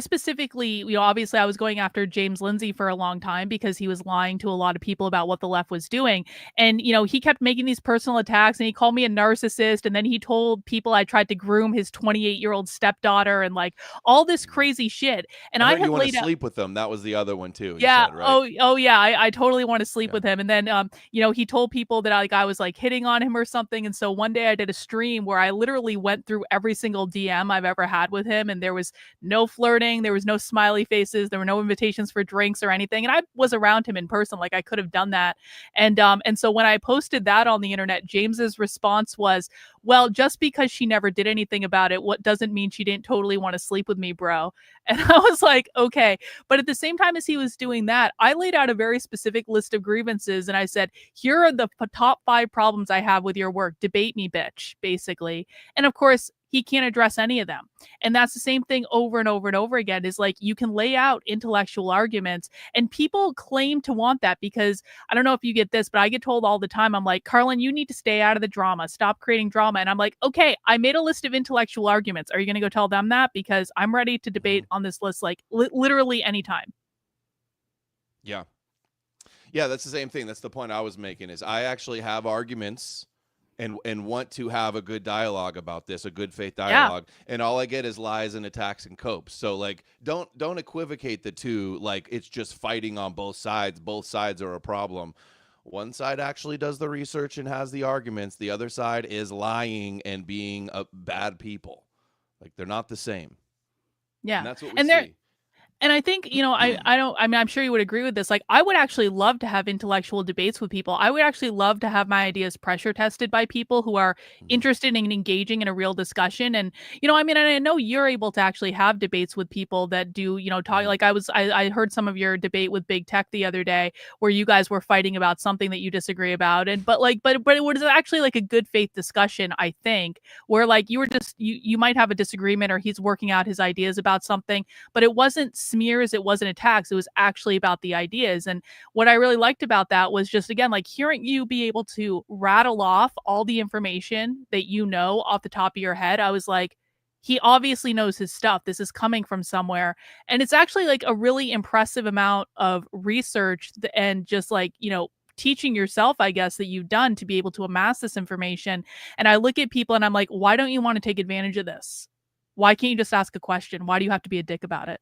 Speaker 4: specifically, obviously I was going after James Lindsay for a long time because he was lying to a lot of people about what the left was doing. And, he kept making these personal attacks and he called me a narcissist. And then he told people I tried to groom his 28-year-old stepdaughter and like all this crazy shit. And
Speaker 5: I
Speaker 4: I
Speaker 5: heard
Speaker 4: had
Speaker 5: you want
Speaker 4: laid
Speaker 5: to
Speaker 4: out.
Speaker 5: sleep with them. That was the other one too.
Speaker 4: Yeah.
Speaker 5: You said, right?
Speaker 4: Oh yeah. I totally want to sleep
Speaker 5: Yeah.
Speaker 4: with him. And then, he told people that I was like hitting on him or something. And so one day I did a stream where I literally went through every single DM I've ever had with him. And there was no flirting. There was no smiley faces. There were no invitations for drinks or anything. And I was around him in person. Like I could have done that. And so when I posted that on the internet, James's response was, well, just because she never did anything about it, what doesn't mean she didn't totally want to sleep with me, bro. And I was like, okay. But at the same time as he was doing that, I laid out a very specific list of grievances. And I said, here are the top 5 problems I have with your work. Debate me, bitch, basically. And of course, he can't address any of them. And that's the same thing over and over and over again is like you can lay out intellectual arguments and people claim to want that because I don't know if you get this, but I get told all the time, I'm like, Karlyn, you need to stay out of the drama. Stop creating drama. And I'm like, okay, I made a list of intellectual arguments. Are you going to go tell them that? Because I'm ready to debate on this list like literally anytime.
Speaker 5: Yeah. Yeah, that's the same thing. That's the point I was making is I actually have arguments and want to have a good dialogue about this, a good faith dialogue. Yeah. And all I get is lies and attacks and copes. So like don't equivocate the two like it's just fighting on both sides. Both sides are a problem. One side actually does the research and has the arguments. The other side is lying and being bad people. Like they're not the same.
Speaker 4: Yeah.
Speaker 5: And that's what we see.
Speaker 4: And I think, I'm sure you would agree with this. Like, I would actually love to have intellectual debates with people. I would actually love to have my ideas pressure tested by people who are interested in engaging in a real discussion. And, and I know you're able to actually have debates with people that do, talk. Like I heard some of your debate with Big Tech the other day where you guys were fighting about something that you disagree about. And, but it was actually like a good faith discussion, I think, where like you were just, you might have a disagreement or he's working out his ideas about something, but it wasn't smears, it wasn't attacks, it was actually about the ideas. And what I really liked about that was just again like hearing you be able to rattle off all the information that you know off the top of your head. I was like, he obviously knows his stuff. This is coming from somewhere. And it's actually like a really impressive amount of research and just like, teaching yourself, I guess, that you've done to be able to amass this information. And I look at people and I'm like, why don't you want to take advantage of this? Why can't you just ask a question? Why do you have to be a dick about it?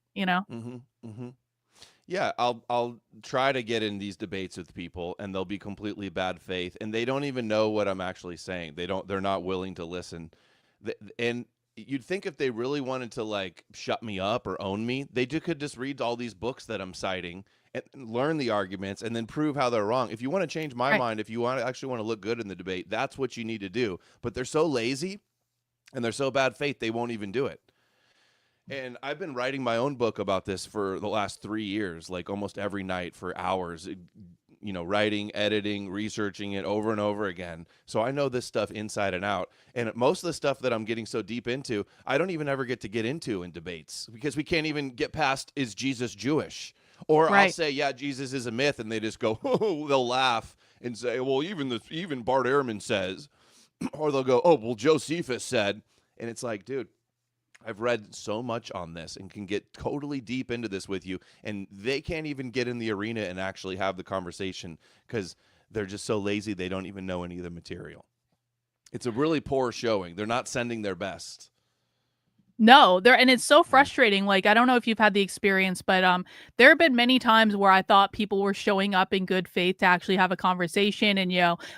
Speaker 5: Yeah, I'll try to get in these debates with people and they'll be completely bad faith and they don't even know what I'm actually saying. They're not willing to listen. And you'd think if they really wanted to like shut me up or own me, they could just read all these books that I'm citing and learn the arguments and then prove how they're wrong. If you want to change my mind, if you actually want to look good in the debate, that's what you need to do. But they're so lazy and they're so bad faith, they won't even do it. And I've been writing my own book about this for the last 3 years, like almost every night for hours, writing, editing, researching it over and over again. So I know this stuff inside and out. And most of the stuff that I'm getting so deep into, I don't even ever get to get into in debates because we can't even get past, is Jesus Jewish? Or I'll say, yeah, Jesus is a myth. And they just go, oh, they'll laugh and say, well, even Bart Ehrman says, or they'll go, oh, well, Josephus said, and it's like, dude, I've read so much on this and can get totally deep into this with you, and they can't even get in the arena and actually have the conversation because they're just so lazy they don't even know any of the material. It's a really poor showing. They're not sending their best.
Speaker 4: No, and it's so frustrating. Like, I don't know if you've had the experience, but there have been many times where I thought people were showing up in good faith to actually have a conversation. And,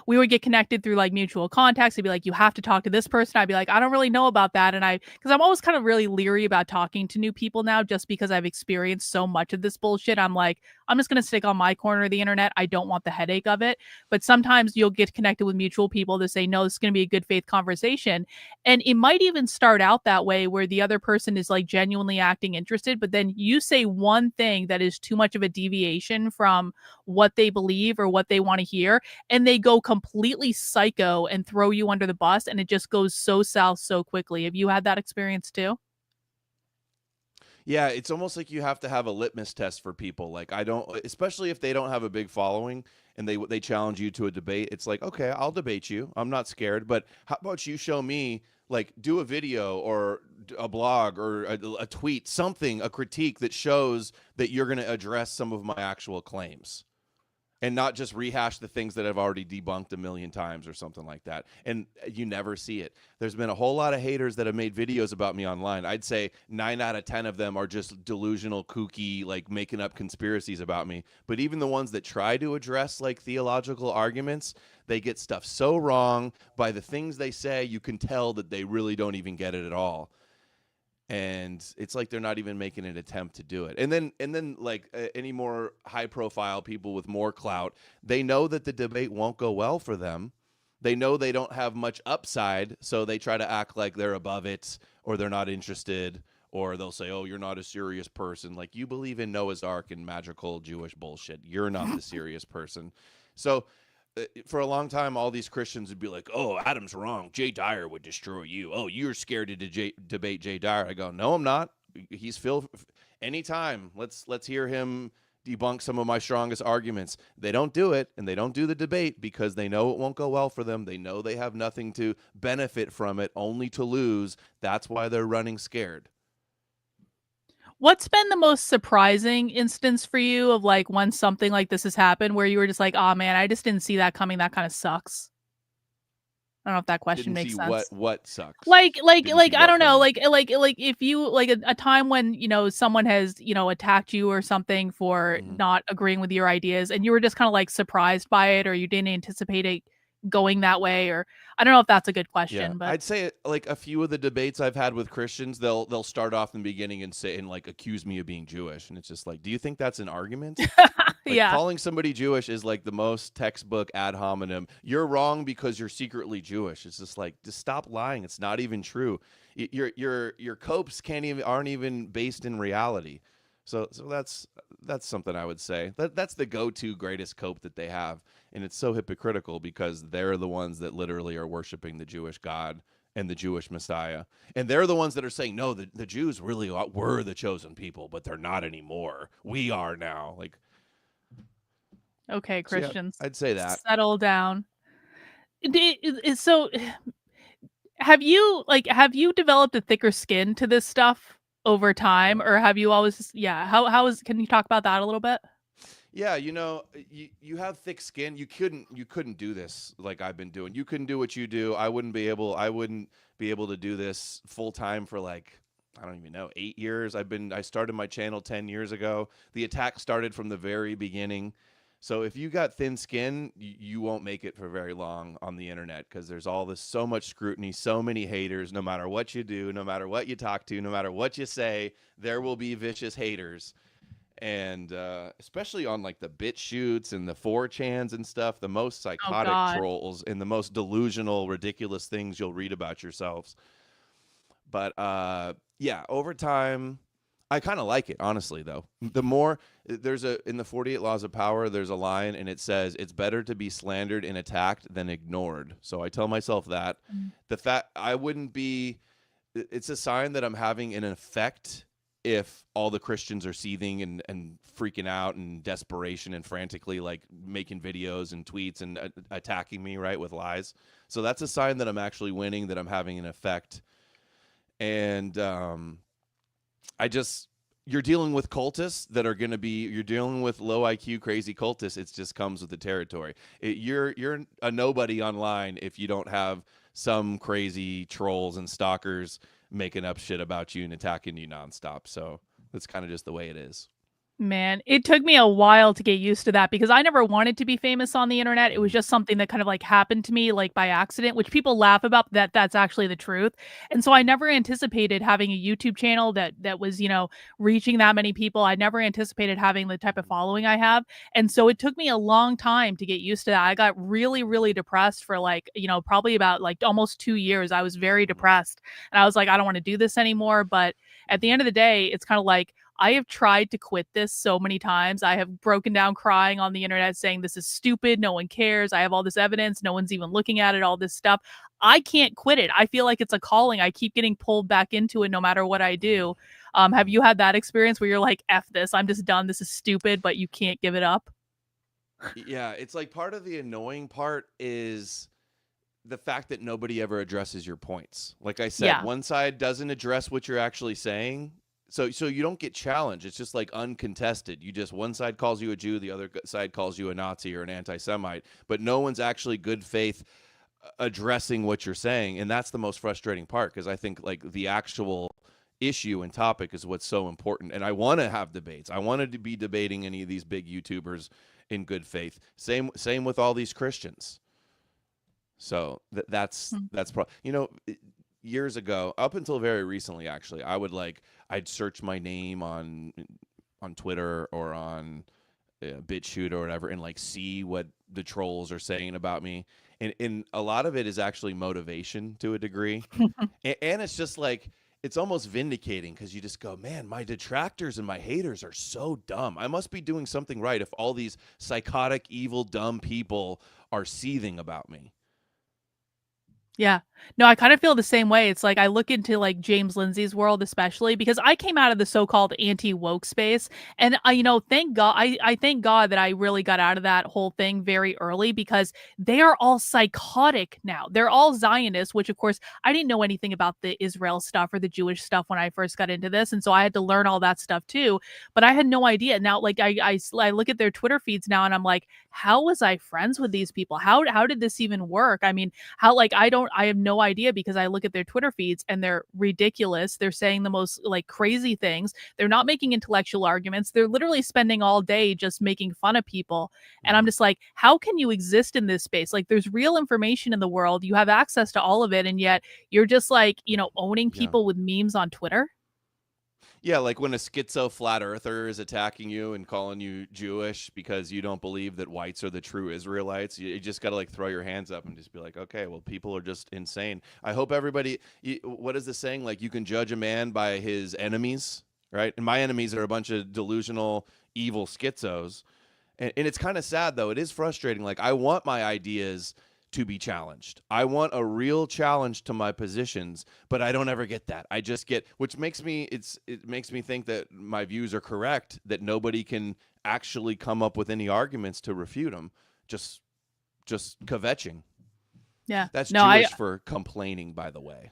Speaker 4: we would get connected through like mutual contacts. They'd be like, you have to talk to this person. I'd be like, I don't really know about that. And because I'm always kind of really leery about talking to new people now, just because I've experienced so much of this bullshit. I'm like, I'm just going to stick on my corner of the internet. I don't want the headache of it. But sometimes you'll get connected with mutual people to say, no, this is going to be a good faith conversation. And it might even start out that way where the other person is like genuinely acting interested, but then you say one thing that is too much of a deviation from what they believe or what they want to hear, and they go completely psycho and throw you under the bus, and it just goes so south so quickly. Have you had that experience too?
Speaker 5: Yeah, it's almost like you have to have a litmus test for people. Like I don't, especially if they don't have a big following and they challenge you to a debate. It's like, okay, I'll debate you. I'm not scared. But how about you show me, like, do a video or a blog or a tweet, something, a critique that shows that you're going to address some of my actual claims. And not just rehash the things that I've already debunked a million times or something like that. And you never see it. There's been a whole lot of haters that have made videos about me online. I'd say 9 out of 10 of them are just delusional, kooky, like making up conspiracies about me. But even the ones that try to address like theological arguments, they get stuff so wrong by the things they say. You can tell that they really don't even get it at all. And it's like they're not even making an attempt to do it. And then like any more high profile people with more clout, they know that the debate won't go well for them. They know they don't have much upside, so they try to act like they're above it or they're not interested, or they'll say, oh, you're not a serious person. Like, you believe in Noah's Ark and magical Jewish bullshit. You're not the serious person. So for a long time, all these Christians would be like, oh, Adam's wrong. Jay Dyer would destroy you. Oh, you're scared to debate Jay Dyer. I go, no, I'm not. He's anytime. Let's hear him debunk some of my strongest arguments. They don't do it, and they don't do the debate because they know it won't go well for them. They know they have nothing to benefit from it, only to lose. That's why they're running scared.
Speaker 4: What's been the most surprising instance for you of like when something like this has happened where you were just like, oh man, I just didn't see that coming. That kind of sucks. I don't know if that question
Speaker 5: Didn't
Speaker 4: makes
Speaker 5: see
Speaker 4: sense.
Speaker 5: what sucks.
Speaker 4: Like
Speaker 5: Didn't see
Speaker 4: I
Speaker 5: what
Speaker 4: don't know,
Speaker 5: coming.
Speaker 4: like if you like a time when, you know, someone has, you know, attacked you or something for
Speaker 5: Mhm.
Speaker 4: not agreeing with your ideas and you were just kind of like surprised by it, or you didn't anticipate it going that way, or I don't know if that's a good
Speaker 5: Yeah,
Speaker 4: question, but
Speaker 5: I'd say like a few of the debates I've had with Christians, they'll start off in the beginning and say and like accuse me of being Jewish, and it's just like, do you think that's an argument? Like,
Speaker 4: yeah.
Speaker 5: calling somebody Jewish is like the most textbook ad hominem. You're wrong because you're secretly Jewish. It's just like, just stop lying. It's not even true. Your copes aren't even based in reality. So that's something I would say. That's the go-to greatest cope that they have, and it's so hypocritical because they're the ones that literally are worshiping the Jewish God and the Jewish Messiah, and they're the ones that are saying, no, the Jews really were the chosen people, but they're not anymore. We are now. Like,
Speaker 4: Okay,
Speaker 5: so yeah,
Speaker 4: Christians,
Speaker 5: I'd say that.
Speaker 4: settle down. So have you developed a thicker skin to this stuff over time, or have you always yeah, how is can you talk about that a little bit?
Speaker 5: Yeah, you know, you have thick skin. You couldn't do this like I've been doing. You couldn't do what you do. I wouldn't be able to do this full time for like, I don't even know, 8 years. I started my channel 10 years ago. The attack started from the very beginning. So if you got thin skin, you won't make it for very long on the internet because there's so much scrutiny, so many haters. No matter what you do, no matter what you talk to, no matter what you say, there will be vicious haters. And especially on like the bit shoots and the 4chans and stuff, the most
Speaker 4: Oh
Speaker 5: psychotic
Speaker 4: God.
Speaker 5: trolls and the most delusional, ridiculous things you'll read about yourselves. But yeah, over time, I kind of like it, honestly, though. The more in the 48 Laws of Power, there's a line and it says it's better to be slandered and attacked than ignored. So I tell myself that
Speaker 4: Mm.
Speaker 5: the fact I wouldn't be, it's a sign that I'm having an effect if all the Christians are seething and freaking out and desperation and frantically like making videos and tweets and attacking me, right, with lies. So that's a sign that I'm actually winning, that I'm having an effect. And you're dealing with cultists that are going to be, you're dealing with low IQ, crazy cultists. It just comes with the territory. You're a nobody online if you don't have some crazy trolls and stalkers making up shit about you and attacking you nonstop. So that's kind of just the way it is.
Speaker 4: Man, it took me a while to get used to that because I never wanted to be famous on the internet. It was
Speaker 5: Mhm.
Speaker 4: just something that kind of like happened to me like by accident, which people laugh about, but that's actually the truth. And so I never anticipated having a YouTube channel that was, reaching that many people. I never anticipated having the type of following I have. And so it took me a long time to get used to that. I got really, really depressed for like, probably about like almost 2 years. I was very depressed. And I was like, I don't want to do this anymore. But at the end of the day, it's kind of like I have tried to quit this so many times. I have broken down crying on the internet saying this is stupid. No one cares. I have all this evidence. No one's even looking at it, all this stuff. I can't quit it. I feel like it's a calling. I keep getting pulled back into it no matter what I do. Have you had that experience where you're like, F this, I'm just done. This is stupid, but you can't give it up?
Speaker 5: Yeah, it's like part of the annoying part is the fact that nobody ever addresses your points. Like I said,
Speaker 4: Yeah.
Speaker 5: one side doesn't address what you're actually saying. So you don't get challenged. It's just like uncontested. You just one side calls you a Jew, the other side calls you a Nazi or an anti-Semite, but no one's actually good faith addressing what you're saying, and that's the most frustrating part because I think like the actual issue and topic is what's so important. And I want to have debates. I wanted to be debating any of these big YouTubers in good faith. Same with all these Christians. So that's years ago, up until very recently, actually, I'd search my name on Twitter or on BitChute or whatever, and like see what the trolls are saying about me. And a lot of it is actually motivation to a degree, and it's just like it's almost vindicating because you just go, man, my detractors and my haters are so dumb. I must be doing something right if all these psychotic, evil, dumb people are seething about me.
Speaker 4: Yeah. No, I kind of feel the same way. It's like I look into like James Lindsay's world, especially because I came out of the so-called anti-woke space. And thank God, I thank God that I really got out of that whole thing very early because they are all psychotic now. They're all Zionists, which of course I didn't know anything about the Israel stuff or the Jewish stuff when I first got into this. And so I had to learn all that stuff too. But I had no idea. Now, like I look at their Twitter feeds now and I'm like, how was I friends with these people? How did this even work? I mean, I have no idea because I look at their Twitter feeds and they're ridiculous. They're saying the most like crazy things. They're not making intellectual arguments. They're literally spending all day just making fun of people. And I'm just like, how can you exist in this space? Like there's real information in the world. You have access to all of it. And yet you're just like, owning
Speaker 5: Yeah.
Speaker 4: people with memes on Twitter.
Speaker 5: Yeah, like when a schizo flat earther is attacking you and calling you Jewish because you don't believe that whites are the true Israelites, you just got to like throw your hands up and just be like, okay, well, people are just insane. I hope everybody, what is the saying? Like you can judge a man by his enemies, right? And my enemies are a bunch of delusional, evil schizos. And it's kind of sad, though. It is frustrating. Like I want my ideas to be challenged. I want a real challenge to my positions, but I don't ever get that. I just get, which makes me, it makes me think that my views are correct, that nobody can actually come up with any arguments to refute them. Just kvetching.
Speaker 4: Yeah.
Speaker 5: That's
Speaker 4: No,
Speaker 5: Jewish for complaining, by the way.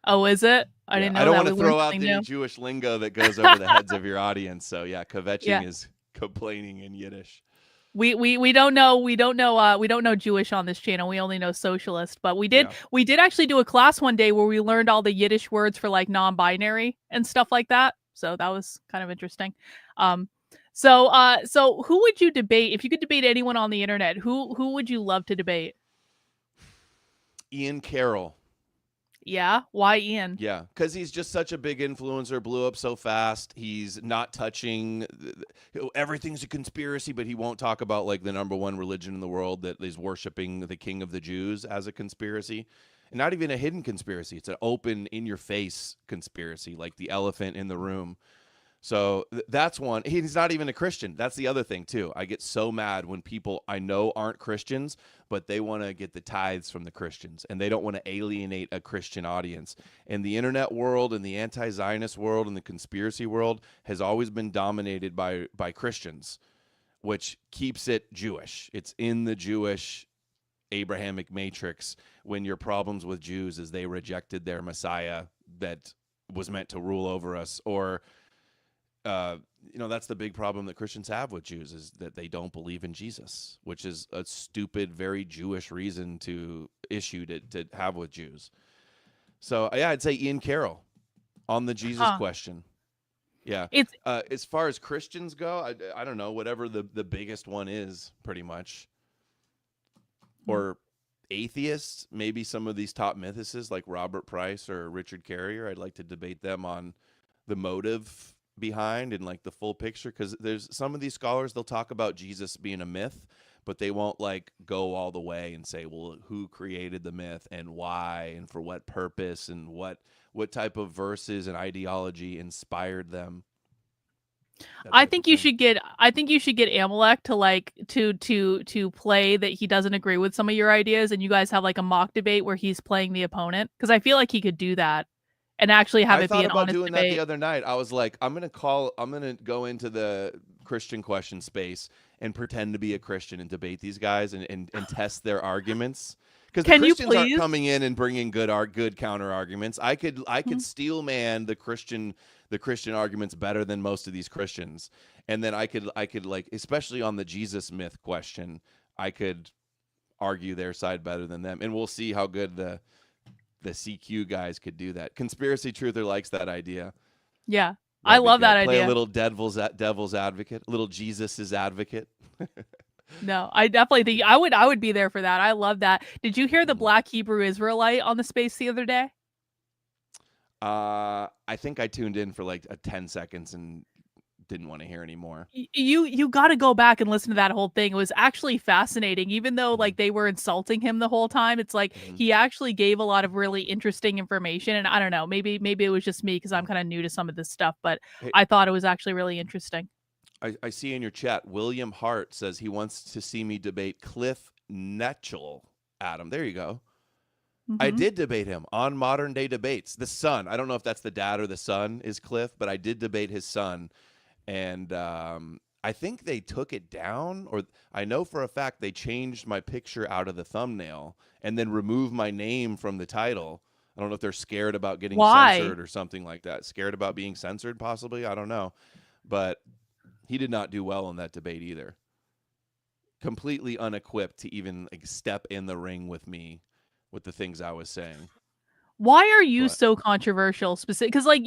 Speaker 4: Oh, is it? I
Speaker 5: Yeah,
Speaker 4: didn't know
Speaker 5: I don't
Speaker 4: that.
Speaker 5: want to
Speaker 4: We learned
Speaker 5: throw out
Speaker 4: something
Speaker 5: any
Speaker 4: new.
Speaker 5: Jewish lingo that goes over the heads of your audience. So yeah, kvetching
Speaker 4: Yeah.
Speaker 5: is complaining in Yiddish.
Speaker 4: We don't know Jewish on this channel. We only know socialist, but we did actually do a class one day where we learned all the Yiddish words for like non-binary and stuff like that. So that was kind of interesting. So who would you debate if you could debate anyone on the internet? Who would you love to debate?
Speaker 5: Ian Carroll.
Speaker 4: Yeah, why Ian?
Speaker 5: Yeah, because he's just such a big influencer, blew up so fast. He's not touching everything's a conspiracy, but he won't talk about like the number one religion in the world that is worshiping the king of the Jews as a conspiracy. And not even a hidden conspiracy. It's an open, in-your-face conspiracy, like the elephant in the room. So that's one. He's not even a Christian. That's the other thing, too. I get so mad when people I know aren't Christians, but they want to get the tithes from the Christians, and they don't want to alienate a Christian audience. And the internet world and the anti-Zionist world and the conspiracy world has always been dominated by Christians, which keeps it Jewish. It's in the Jewish Abrahamic matrix when your problems with Jews is they rejected their Messiah that was meant to rule over us, or that's the big problem that Christians have with Jews is that they don't believe in Jesus, which is a stupid, very Jewish reason to issue to have with Jews. So yeah, I'd say Ian Carroll on the Jesus question. Yeah.
Speaker 4: It's
Speaker 5: As far as Christians go, I don't know, whatever the biggest one is, pretty much. Or atheists, maybe some of these top mythicists like Robert Price or Richard Carrier. I'd like to debate them on the motive behind and like the full picture, because there's some of these scholars, they'll talk about Jesus being a myth, but they won't like go all the way and say, well, who created the myth and why and for what purpose and what type of verses and ideology inspired them.
Speaker 4: I think you should get Amalek to like to play that he doesn't agree with some of your ideas, and you guys have like a mock debate where he's playing the opponent, because I feel like he could do that and actually have
Speaker 5: I
Speaker 4: it be
Speaker 5: thought
Speaker 4: an
Speaker 5: about
Speaker 4: honest
Speaker 5: doing that
Speaker 4: debate.
Speaker 5: the other night. I was like, I'm gonna go into the Christian question space and pretend to be a Christian and debate these guys and test their arguments. Because the
Speaker 4: Can you
Speaker 5: Christians aren't
Speaker 4: please?
Speaker 5: coming in and bringing good counter arguments. I could steel man the Christian arguments better than most of these Christians, and then I could like, especially on the Jesus myth question, I could argue their side better than them, and we'll see how good the CQ guys could do that. Conspiracy Truther likes that idea.
Speaker 4: Yeah.
Speaker 5: That'd
Speaker 4: I
Speaker 5: be
Speaker 4: love
Speaker 5: good.
Speaker 4: that
Speaker 5: Play
Speaker 4: idea.
Speaker 5: a little devil's advocate, a little Jesus's advocate.
Speaker 4: No, I definitely think I would be there for that. I love that. Did you hear the Black Hebrew Israelite on the space the other day?
Speaker 5: I think I tuned in for like 10 seconds and didn't want to hear anymore.
Speaker 4: You got to go back and listen to that whole thing. It was actually fascinating, even though like they were insulting him the whole time. It's like he actually gave a lot of really interesting information, and I don't know, maybe it was just me because I'm kind of new to some of this stuff, but
Speaker 5: Hey,
Speaker 4: I thought it was actually really interesting.
Speaker 5: I see in your chat, William Hart says he wants to see me debate Cliff Netchell. Adam, there you go. I did debate him on Modern Day Debates. The son, I don't know if that's the dad or the son is Cliff, but I did debate his son. And I think they took it down, or I know for a fact they changed my picture out of the thumbnail and then removed my name from the title. I don't know if they're scared about getting censored or something like that. Scared about being censored, possibly. I don't know. But he did not do well in that debate either. Completely unequipped to even like step in the ring with me with the things I was saying.
Speaker 4: Why are you so controversial? Because like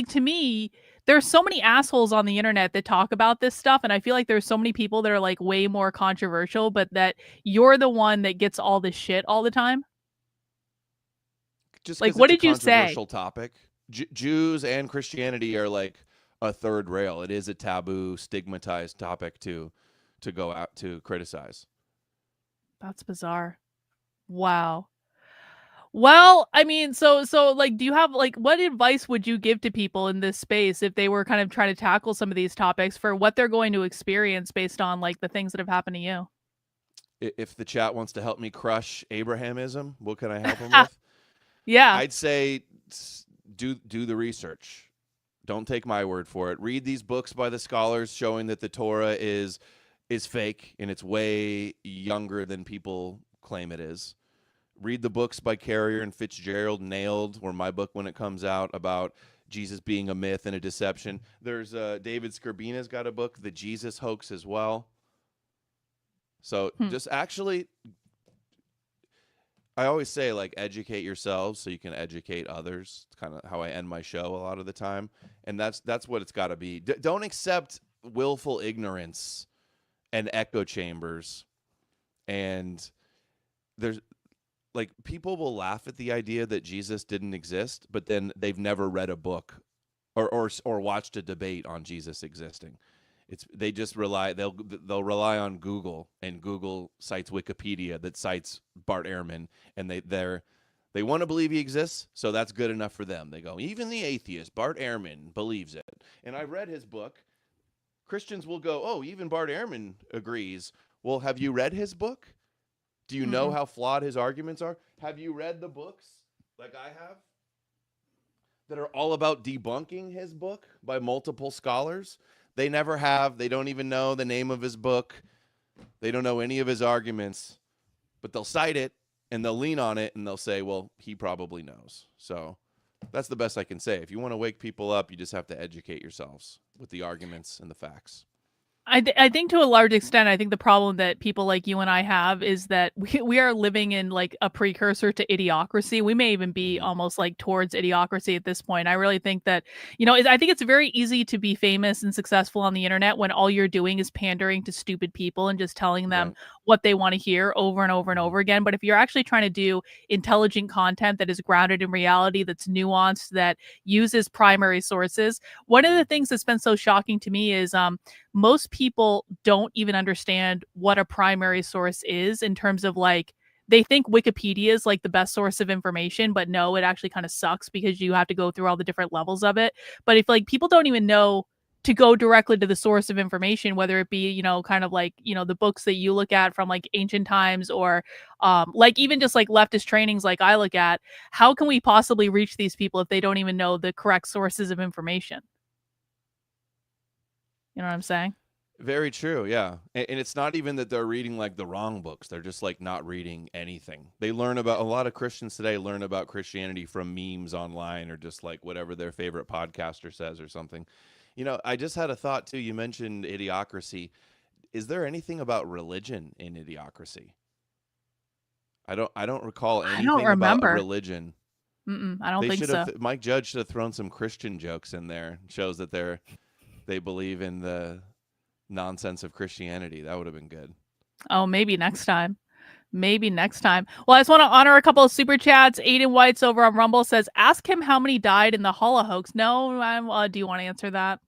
Speaker 4: to me, there's so many assholes on the internet that talk about this stuff, and I feel like there's so many people that are like way more controversial, but that you're the one that gets all this shit all the time.
Speaker 5: Just
Speaker 4: like,
Speaker 5: because
Speaker 4: what
Speaker 5: it's
Speaker 4: did
Speaker 5: a
Speaker 4: you say?
Speaker 5: controversial topic. Jews and Christianity are like a third rail. It is a taboo, stigmatized topic to go out to criticize.
Speaker 4: That's bizarre. Wow. Well, I mean, so like, do you have like, what advice would you give to people in this space if they were kind of trying to tackle some of these topics for what they're going to experience based on like the things that have happened to you?
Speaker 5: If the chat wants to help me crush Abrahamism, what can I help them with?
Speaker 4: Yeah.
Speaker 5: I'd say do the research. Don't take my word for it. Read these books by the scholars showing that the Torah is fake and it's way younger than people claim it is. Read the books by Carrier and Fitzgerald, Nailed, or my book when it comes out, about Jesus being a myth and a deception. There's David Skrbina's got a book, The Jesus Hoax, as well. So just actually, I always say, like, educate yourselves so you can educate others. It's kind of how I end my show a lot of the time. And that's what it's got to be. Don't accept willful ignorance and echo chambers. And there's, like, people will laugh at the idea that Jesus didn't exist, but then they've never read a book or watched a debate on Jesus existing. They just rely, they'll rely on Google, and Google cites Wikipedia that cites Bart Ehrman, and they want to believe he exists, so that's good enough for them. They go, even the atheist Bart Ehrman believes it. And I read his book. Christians will go, oh, even Bart Ehrman agrees. Well, have you read his book? Do you know how flawed his arguments are? Have you read the books like I have that are all about debunking his book by multiple scholars? They never have. They don't even know the name of his book. They don't know any of his arguments, but they'll cite it and they'll lean on it and they'll say, well, he probably knows. So that's the best I can say. If you want to wake people up, you just have to educate yourselves with the arguments and the facts.
Speaker 4: I think to a large extent, I think the problem that people like you and I have is that we are living in like a precursor to idiocracy. We may even be
Speaker 5: Mhm.
Speaker 4: almost like towards idiocracy at this point. I really think that, I think it's very easy to be famous and successful on the internet when all you're doing is pandering to stupid people and just telling them
Speaker 5: Right.
Speaker 4: what they want to hear over and over and
Speaker 5: Mhm.
Speaker 4: over again. But if you're actually trying to do intelligent content that is grounded in reality, that's nuanced, that uses primary sources, one of the things that's been so shocking to me is most people don't even understand what a primary source is in terms of like they think Wikipedia is like the best source of information, but no, it actually kind of sucks because you have to go through all the different levels of it. But if like people don't even know to go directly to the source of information, whether it be, kind of like, the books that you look at from like ancient times or like even just like leftist trainings like I look at, how can we possibly reach these people if they don't even know the correct sources of information? You know what I'm saying?
Speaker 5: Very true, yeah. And it's not even that they're reading like the wrong books. They're just like not reading anything. They learn about a lot of Christians today learn about Christianity from memes online or just like whatever their favorite podcaster says or something. I just had a thought too. You mentioned idiocracy. Is there anything about religion in idiocracy? I don't recall
Speaker 4: I don't
Speaker 5: anything about a
Speaker 4: remember.
Speaker 5: religion.
Speaker 4: I don't
Speaker 5: They
Speaker 4: think
Speaker 5: should
Speaker 4: so.
Speaker 5: have Mike Judge should have thrown some Christian jokes in there. Shows that they believe in the nonsense of Christianity. That would have been good.
Speaker 4: Oh, maybe next time. Maybe next time. Well, I just want to honor a couple of super chats. Aiden White's over on Rumble says, "Ask him how many died in the Holocaust." No, do you want to answer that?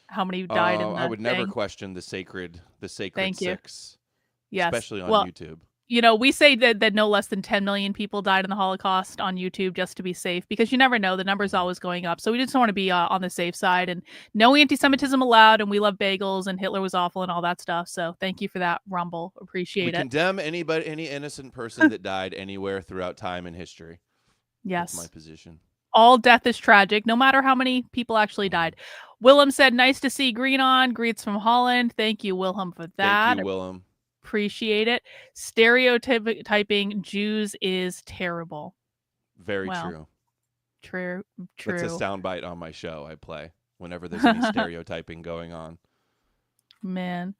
Speaker 4: How many died in
Speaker 5: I
Speaker 4: the
Speaker 5: would never
Speaker 4: thing?
Speaker 5: question the sacred
Speaker 4: Thank you.
Speaker 5: six,
Speaker 4: Yes.
Speaker 5: especially on
Speaker 4: Well,
Speaker 5: YouTube.
Speaker 4: we say that no less than 10 million people died in the Holocaust on YouTube just to be safe because you never know. The number's always going up. So we just want to be on the safe side and no anti-Semitism allowed. And we love bagels and Hitler was awful and all that stuff. So thank you for that, Rumble.
Speaker 5: We
Speaker 4: Appreciate it.
Speaker 5: condemn any innocent person that died anywhere throughout time and history. That's my
Speaker 4: Yes.
Speaker 5: position.
Speaker 4: All death is tragic, no matter how many people actually
Speaker 5: Mhm.
Speaker 4: died. Willem said, "Nice to see Green on." Greets from Holland. Thank you, Wilhelm, for
Speaker 5: Thank you,
Speaker 4: that.
Speaker 5: Willem.
Speaker 4: Appreciate it. Stereotyping Jews is terrible.
Speaker 5: Very
Speaker 4: Well,
Speaker 5: true.
Speaker 4: true,
Speaker 5: That's a
Speaker 4: true.
Speaker 5: soundbite on my show I play whenever there's any stereotyping going on.
Speaker 4: Man.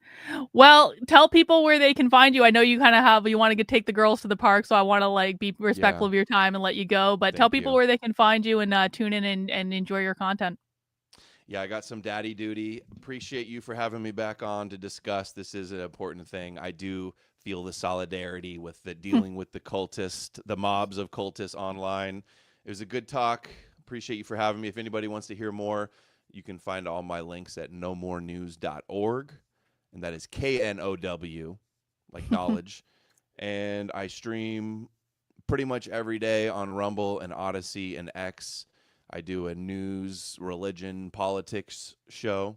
Speaker 4: Well, tell people where they can find you. I know you kind of you want to take the girls to the park, so I want to like be respectful
Speaker 5: Yeah.
Speaker 4: of your time and let you go. But tell
Speaker 5: Thank
Speaker 4: people
Speaker 5: you.
Speaker 4: where they can find you and tune in and enjoy your content.
Speaker 5: Yeah, I got some daddy duty. Appreciate you for having me back on to discuss. This is an important thing. I do feel the solidarity with the dealing with the mobs of cultists online. It was a good talk. Appreciate you for having me. If anybody wants to hear more, you can find all my links at nomorenews.org. And that is KNOW, like knowledge. And I stream pretty much every day on Rumble and Odyssey and X. I do a news, religion, politics show.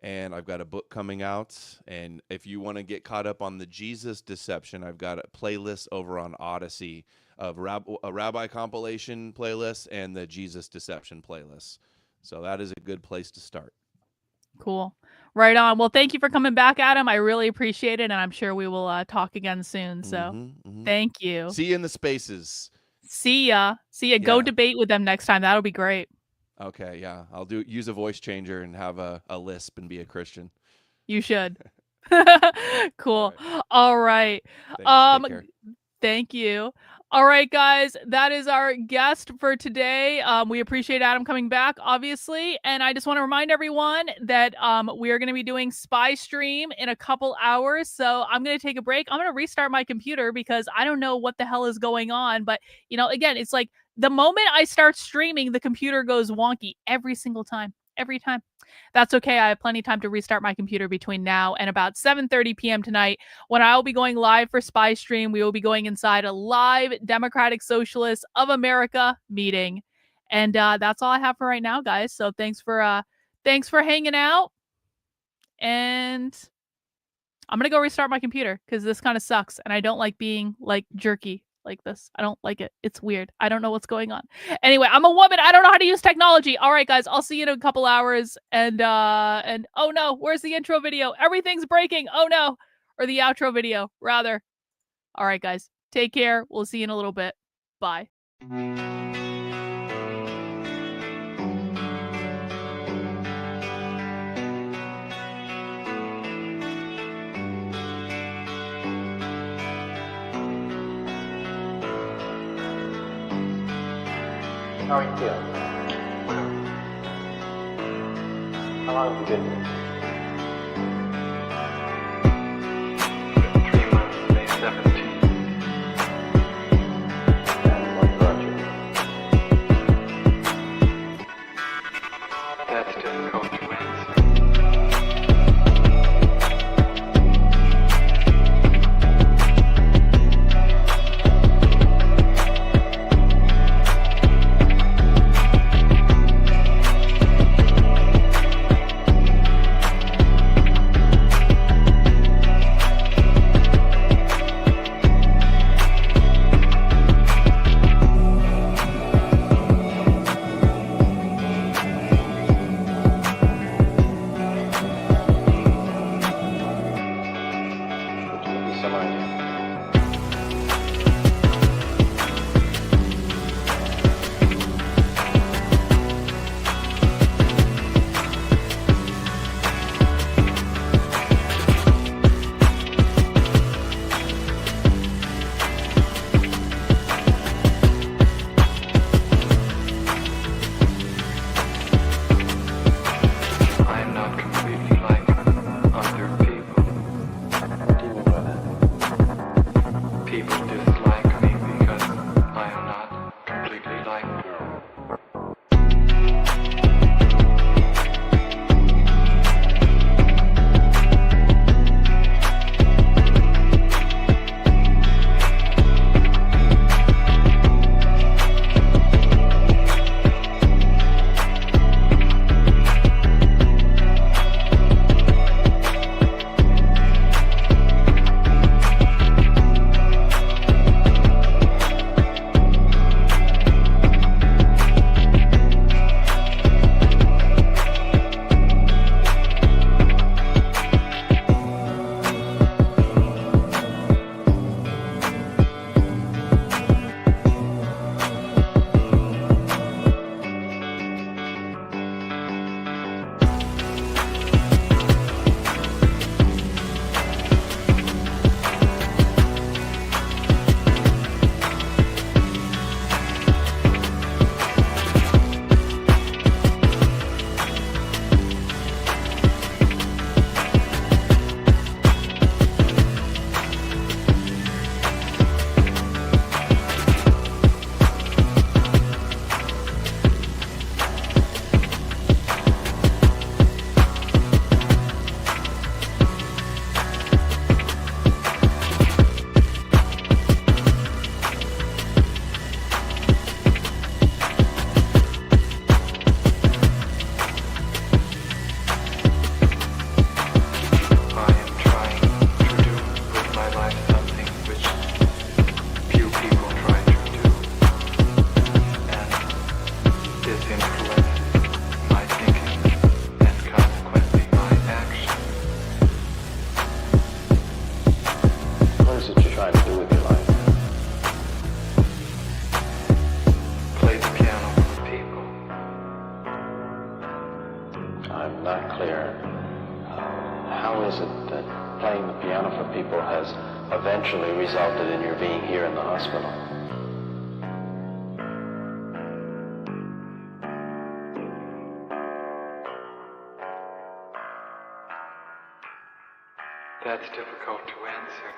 Speaker 5: And I've got a book coming out. And if you want to get caught up on the Jesus deception, I've got a playlist over on Odyssey of a rabbi compilation playlist and the Jesus deception playlist. So that is a good place to start.
Speaker 4: Cool. Right on. Well, thank you for coming back, Adam. I really appreciate it. And I'm sure we will talk again soon. So thank you.
Speaker 5: See you in the spaces.
Speaker 4: See ya. See ya. Go
Speaker 5: Yeah.
Speaker 4: debate with them next time. That'll be great.
Speaker 5: Okay, yeah. I'll use a voice changer and have a lisp and be a Christian.
Speaker 4: You should. Cool.
Speaker 5: All
Speaker 4: All right.
Speaker 5: Thanks. Take care.
Speaker 4: Thank you. All right, guys, that is our guest for today. We appreciate Adam coming back, obviously. And I just want to remind everyone that we are going to be doing Spy Stream in a couple hours. So I'm going to take a break. I'm going to restart my computer because I don't know what the hell is going on. But, again, it's like the moment I start streaming, the computer goes wonky every single time. Every time. That's okay. I have plenty of time to restart my computer between now and about 7:30 p.m. tonight when I will be going live for Spy Stream. We will be going inside a live Democratic Socialists of America meeting. And that's all I have for right now, guys. So thanks for hanging out. And I'm going to go restart my computer because this kind of sucks. And I don't like being like jerky like this. I don't like it. It's weird. I don't know what's going on. Anyway, I'm a woman. I don't know how to use technology. All right, guys, I'll see you in a couple hours. And oh no, where's the intro video? Everything's breaking. Oh no. Or the outro video, rather. All right, guys, take care. We'll see you in a little bit. Bye.
Speaker 1: How are you feeling?
Speaker 2: Well,
Speaker 1: How long have you been here?
Speaker 2: 3 months, May 17th.
Speaker 1: And what brought you?
Speaker 2: That's difficult to answer.
Speaker 1: Would you give me some idea?
Speaker 2: I am not completely like other people.
Speaker 1: What do you mean by that?
Speaker 2: People dislike me because I am not completely like them. I am trying to do with my life something which few people try to do, and this influences my thinking and consequently my action.
Speaker 1: What is it you're trying to do with your life?
Speaker 2: Play the piano for people.
Speaker 1: I'm not clear. How is it that playing the piano for people has eventually resulted in your being here in the hospital?
Speaker 2: That's difficult to answer.